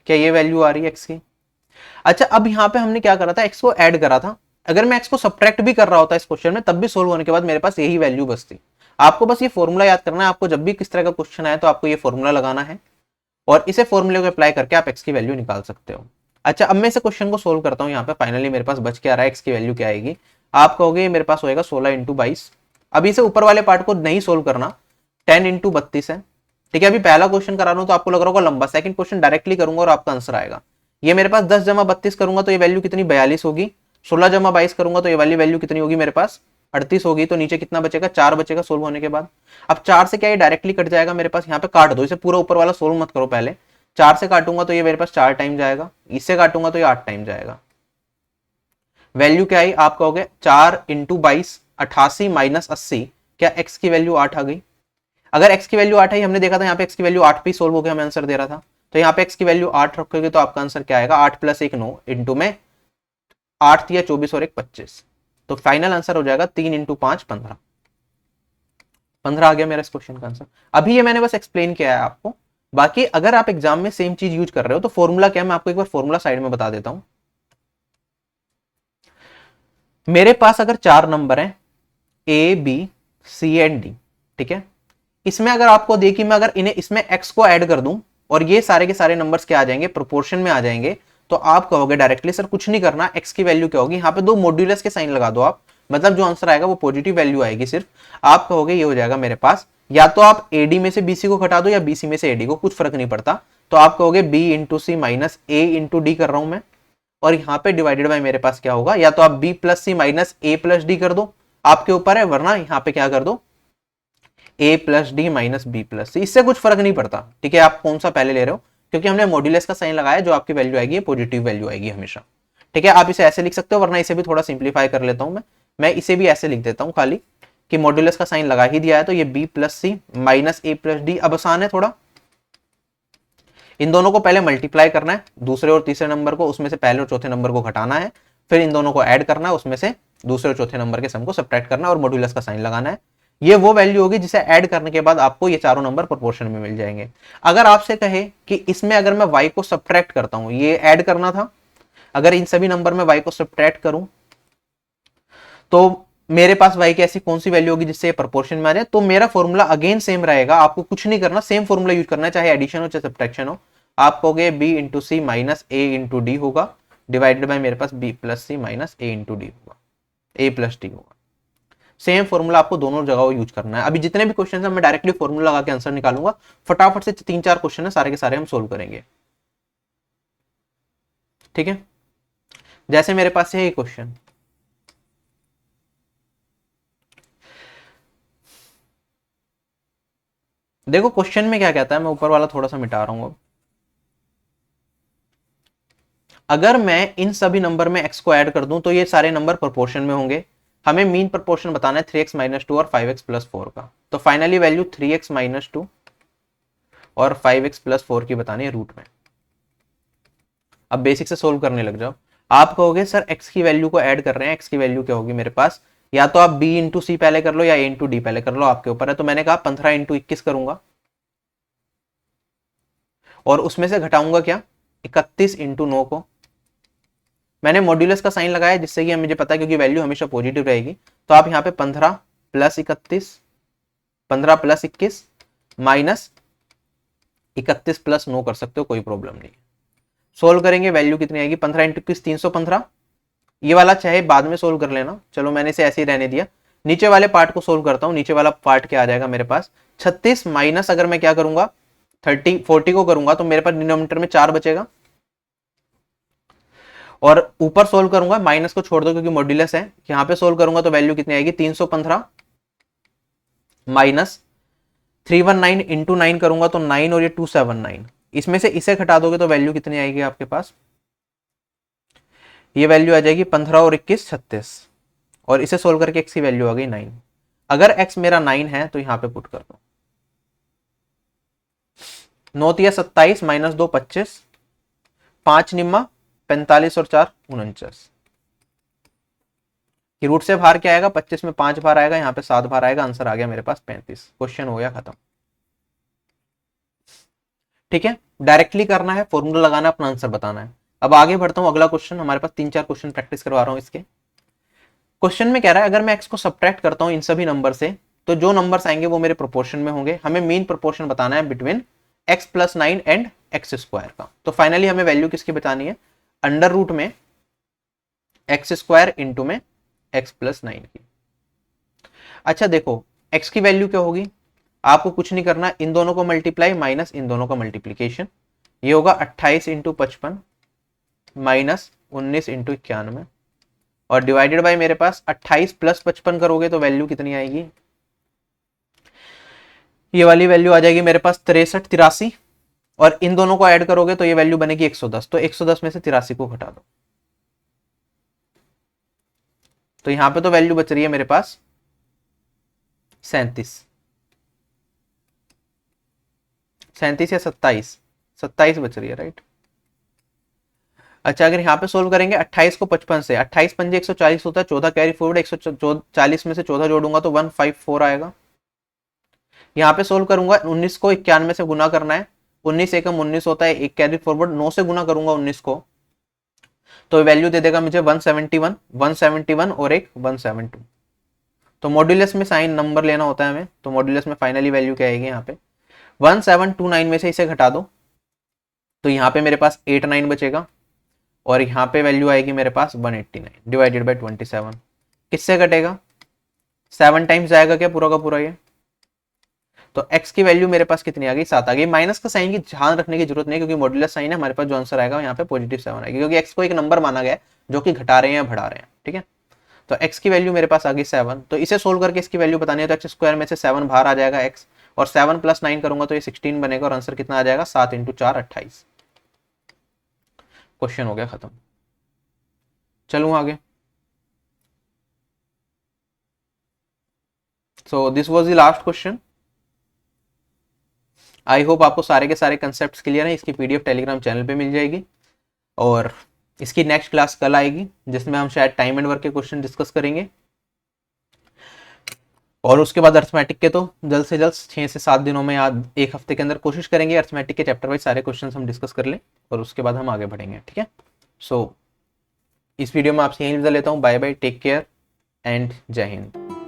क्या ये वैल्यू आ रही है x की। अच्छा अब यहां पे हमने क्या करा था, x को ऐड करा था, अगर मैं x को सब्ट्रैक्ट भी कर रहा होता इस क्वेश्चन में तब भी सोल्व होने के बाद मेरे पास यही वैल्यू बचती। आपको बस ये फॉर्मूला याद करना है, आपको जब भी किस तरह का क्वेश्चन आए तो आपको ये फॉर्मूला लगाना है और इसे फॉर्मूले को अप्लाई करके आप x की वैल्यू निकाल सकते हो। अच्छा अब मैं इसे क्वेश्चन को सोल्व करता हूँ, यहाँ पे फाइनली मेरे पास बच के आ रहा है x की वैल्यू क्या आएगी, आप कहोगे मेरे पास होएगा 16 × 22। अभी इसे ऊपर वाले पार्ट को नहीं सोल्व करना, 10 × 32 है, ठीक है। अभी पहला क्वेश्चन करा रहा हूं तो आपको लग रहा होगा लंबा, सेकंड क्वेश्चन डायरेक्टली करूंगा और आपका आंसर आएगा। ये मेरे पास 10 × 32 करूंगा तो ये वैल्यू कितनी 42 होगी, 16 × 22 करूंगा तो ये वाली वैल्यू कितनी होगी मेरे पास 38 होगी। तो नीचे कितना बचेगा, 4 बचेगा सोल्व होने के बाद। अब 4 से क्या ये डायरेक्टली कट जाएगा मेरे पास, यहाँ पे काट दो इसे, पूरा ऊपर वाला सोल्व मत करो पहले। 4 से काटूंगा तो ये मेरे पास 4 टाइम जाएगा, इससे काटूंगा तो ये 8 टाइम जाएगा। वैल्यू क्या आई, आप कहोगे 4 × 22 88 माइनस 80, क्या x की वैल्यू 8 आ गई। अगर x की वैल्यू 8 है, हमने देखा था यहाँ पे x की वैल्यू 8 पे सोल्व हो गया, हमें आंसर दे रहा था, तो यहाँ पे x की वैल्यू 8 रखोगे तो आपका आंसर क्या आएगा, 8 + 1 9 इंटू में 8 या 24 और 1 25, तो फाइनल आंसर हो जाएगा 3 × 5 15। 15 आ गया मेरा इस क्वेश्चन का आंसर। अभी ये मैंने बस एक्सप्लेन किया है आपको, बाकी अगर आप एग्जाम में सेम चीज यूज कर रहे हो तो फॉर्मूला क्या है मैं आपको एक बार फॉर्मूला साइड में बता देता हूं। मेरे पास अगर 4 नंबर हैं A B C and D, ठीक है, इसमें अगर आपको देखिए मैं अगर इन्हें इसमें x को ऐड कर दूं और ये सारे के सारे नंबर्स क्या आ जाएंगे, प्रोपोर्शन में आ जाएंगे, तो आप कहोगे डायरेक्टली सर कुछ नहीं करना, x की वैल्यू क्या होगी, यहाँ पे 2 मॉड्यूलस के साइन लगा दो आप, मतलब जो आंसर आएगा वो पॉजिटिव वैल्यू आएगी सिर्फ। आप कहोगे ये हो जाएगा मेरे पास या तो आप AD में से BC को घटा दो या BC में से AD को, कुछ फर्क नहीं पड़ता। तो आप कहोगे B into C minus A into D कर रहा हूं मैं, और यहाँ पे डिवाइडेड बाय मेरे पास क्या होगा, या तो आप B plus C minus A plus D कर दो, आपके ऊपर है, वरना यहाँ पे क्या कर दो A plus D minus B plus C, इससे कुछ फर्क नहीं पड़ता। ठीक है, आप कौन सा पहले ले रहे हो, क्योंकि हमने मॉड्यूलस का साइन लगाया, जो आपकी वैल्यू आएगी पॉजिटिव वैल्यू आएगी हमेशा। ठीक है, आप इसे ऐसे लिख सकते हो, वरना इसे भी थोड़ा सिंप्लीफाई कर लेता हूं मैं इसे भी ऐसे लिख देता हूं खाली कि मॉड्यूलस का साइन लगा ही दिया है, तो ये B plus C minus A plus D. अब आसान है थोड़ा, इन दोनों को पहले मल्टीप्लाई करना है, दूसरे और तीसरे नंबर को, उसमें से पहले और चौथे नंबर को घटाना है, फिर इन दोनों को ऐड करना है, उसमें से दूसरे और चौथे नंबर के सम को सब्ट्रैक्ट करना है और मॉड्यूलस का साइन लगाना है। ये वो वैल्यू होगी जिसे ऐड करने के बाद आपको ये चारों नंबर प्रोपोर्शन में मिल जाएंगे। अगर आपसे कहे कि इसमें अगर मैं y को सब्ट्रैक्ट करता हूं, ये ऐड करना था, अगर इन सभी नंबर में y को सब्ट्रैक्ट करूं तो मेरे पास y की ऐसी कौन सी वैल्यू होगी जिससे प्रोपोर्शन में आ जाए, तो मेरा फॉर्मूला अगेन सेम रहेगा, आपको कुछ नहीं करना, सेम फॉर्मूला यूज करना है, चाहे एडिशन हो चाहे सब्ट्रैक्शन हो। आप कहोगे b into C minus a into D होगा, डिवाइडेड बाय मेरे पास b plus C minus a into D होगा, a प्लस डी होगा। सेम फॉर्मूला आपको दोनों जगहों यूज करना है। अभी जितने भी क्वेश्चन है मैं डायरेक्टली फॉर्मूला लगा के आंसर निकालूंगा, फटाफट से 3-4 क्वेश्चन है, सारे के सारे हम सोल्व करेंगे। ठीक है, जैसे मेरे पास है ये क्वेश्चन, देखो क्वेश्चन में क्या कहता है, मैं ऊपर वाला थोड़ा सा मिटा रहा हूं। अगर मैं इन सभी नंबर में x को ऐड कर दूं तो ये सारे नंबर प्रोपोर्शन में होंगे। हमें मीन प्रोपोर्शन बताना है 3x माइनस 2 और 5x प्लस 4 का, तो फाइनली वैल्यू 3x माइनस 2 और 5x प्लस 4 की बतानी है रूट में। अब बेसिक से सोल्व करने लग जाओ। आप कहोगे सर x की वैल्यू को ऐड कर रहे हैं, x की वैल्यू क्या होगी मेरे पास, या तो आप b इंटू सी पहले कर लो या a इंटू डी पहले कर लो, आपके ऊपर है। तो मैंने कहा 15 इंटू 21 करूंगा और उसमें से घटाऊंगा क्या, 31 इंटू 9 को। मैंने मॉड्यूलस का साइन लगाया जिससे कि मुझे पता है, क्योंकि वैल्यू हमेशा पॉजिटिव रहेगी। तो आप यहाँ पे 15 प्लस 31, 15 प्लस 21 माइनस 31 प्लस 9 कर सकते हो, कोई प्रॉब्लम नहीं। सोल्व करेंगे, वैल्यू कितनी आएगी, 15 इंटू 21 315। ये वाला चाहे बाद में सोल्व कर लेना, चलो मैंने इसे ऐसे ही रहने दिया। नीचे वाले पार्ट को सोल्व करता हूँ। नीचे वाला पार्ट क्या आ जाएगा मेरे पास, 36 माइनस, अगर मैं क्या करूंगा 40 को करूंगा तो मेरे पास डिनोमिनेटर में 4 बचेगा, और ऊपर सोल्व करूंगा, माइनस को छोड़ दो क्योंकि मॉड्यूलस है। यहां पे सोल्व करूंगा तो वैल्यू कितनी आएगी, 315 माइनस 319 इंटू 9 करूंगा तो 9 और ये 279, इसमें से इसे घटा दोगे तो वैल्यू कितनी आएगी आपके पास, ये वैल्यू आ जाएगी 15 और 21 36, और इसे सोल्व करके x की वैल्यू आ गई 9। अगर x मेरा 9 है तो यहां पे पुट कर दो, 9 तिया 27 माइनस 2 25, 5 निम्मा 45 और 4 49। रूट से बाहर क्या आएगा, 25 में 5 बार आएगा, यहाँ पे 7 बार आएगा, आंसर आ गया मेरे पास 35। क्वेश्चन हो गया खत्म। ठीक है, डायरेक्टली करना है, फॉर्मूला लगाना, अपना आंसर बताना है। अब आगे बढ़ता हूं, अगला क्वेश्चन हमारे पास 3-4 क्वेश्चन प्रैक्टिस करवा रहा हूं इसके। क्वेश्चन में कह रहा है अगर मैं x को सब्ट्रैक्ट करता हूं इन सभी नंबर से तो जो नंबर्स आएंगे वो मेरे प्रोपोर्शन में होंगे। हमें मीन प्रोपोर्शन बताना है between x plus 9 and x square का। तो फाइनली हमें वैल्यू किसकी बतानी है, अंडर रूट में एक्स स्क्वायर इंटू में x प्लस 9 की। अच्छा देखो x की वैल्यू क्या होगी, आपको कुछ नहीं करना, इन दोनों को मल्टीप्लाई माइनस इन दोनों का मल्टीप्लीकेशन, ये होगा 28 इंटू 55 माइनस 19 इंटू 91, और डिवाइडेड बाय मेरे पास 28 प्लस 55 करोगे तो वैल्यू कितनी आएगी, ये वाली वैल्यू आ जाएगी मेरे पास 63 83, और इन दोनों को ऐड करोगे तो ये वैल्यू बनेगी 110। तो 110 में से 83 को घटा दो, तो यहां पे तो वैल्यू बच रही है मेरे पास 37 या 27 बच रही है, राइट। अच्छा अगर यहाँ पे सोल्व करेंगे 28 को 55 से, 28 पंजे 140 होता है, 14 कैरी फॉरवर्ड, 140 में से 14 जोड़ूंगा तो 154 आएगा। यहाँ पे सोल्व करूंगा 19 को 91 से गुना करना है, 19 एकम 19 होता है, एक कैरी फॉरवर्ड 9 से गुना करूंगा 19 को तो वैल्यू दे देगा मुझे 171 और एक 172। तो मॉड्यूलस में साइन नंबर लेना होता है हमें, तो मॉड्यूलस में फाइनली वैल्यू क्या आएगी, यहाँ पे 1729 में से इसे घटा दो तो यहाँ पे मेरे पास 89 बचेगा, और यहाँ पे वैल्यू आएगी मेरे पास 189 डिवाइडेड बाय 27। किससे घटेगा, 7 टाइम्स जाएगा क्या पूरा का पूरा ये, तो x की वैल्यू मेरे पास कितनी आ गई, 7 आ गई। माइनस का साइन की ध्यान रखने की जरूरत नहीं है, क्योंकि मॉड्यूलस साइन है, हमारे पास जो आंसर आएगा यहाँ पे पॉजिटिव 7 आएगी, क्योंकि x को एक नंबर माना गया है जो कि घटा रहे हैं या बढ़ा रहे हैं। ठीक है, तो x की वैल्यू मेरे पास आ गई 7। तो इसे सोल्व करके इसकी वैल्यू बतानी है, तो एक्स स्क्वायर में से 7 बाहर आ जाएगा x, और 7 + 9 करूंगा तो ये 16 बनेगा, और आंसर कितना आ जाएगा, 7 × 4 28। क्वेश्चन हो गया खत्म। चलूँ आगे। So this was the last question. I hope आपको सारे के सारे कंसेप्ट क्लियर हैं। इसकी पीडीएफ टेलीग्राम चैनल पे मिल जाएगी, और इसकी नेक्स्ट क्लास कल आएगी, जिसमें हम शायद टाइम एंड वर्क के क्वेश्चन डिस्कस करेंगे, और उसके बाद अर्थमेटिक के तो जल्द से जल्द 6 से 7 दिनों में या एक हफ्ते के अंदर कोशिश करेंगे अर्थमेटिक के चैप्टर वाइज सारे क्वेश्चन हम डिस्कस कर लें, और उसके बाद हम आगे बढ़ेंगे। ठीक है, सो इस वीडियो में आपसे यही विदा लेता हूँ। Bye bye, take care and जय हिंद।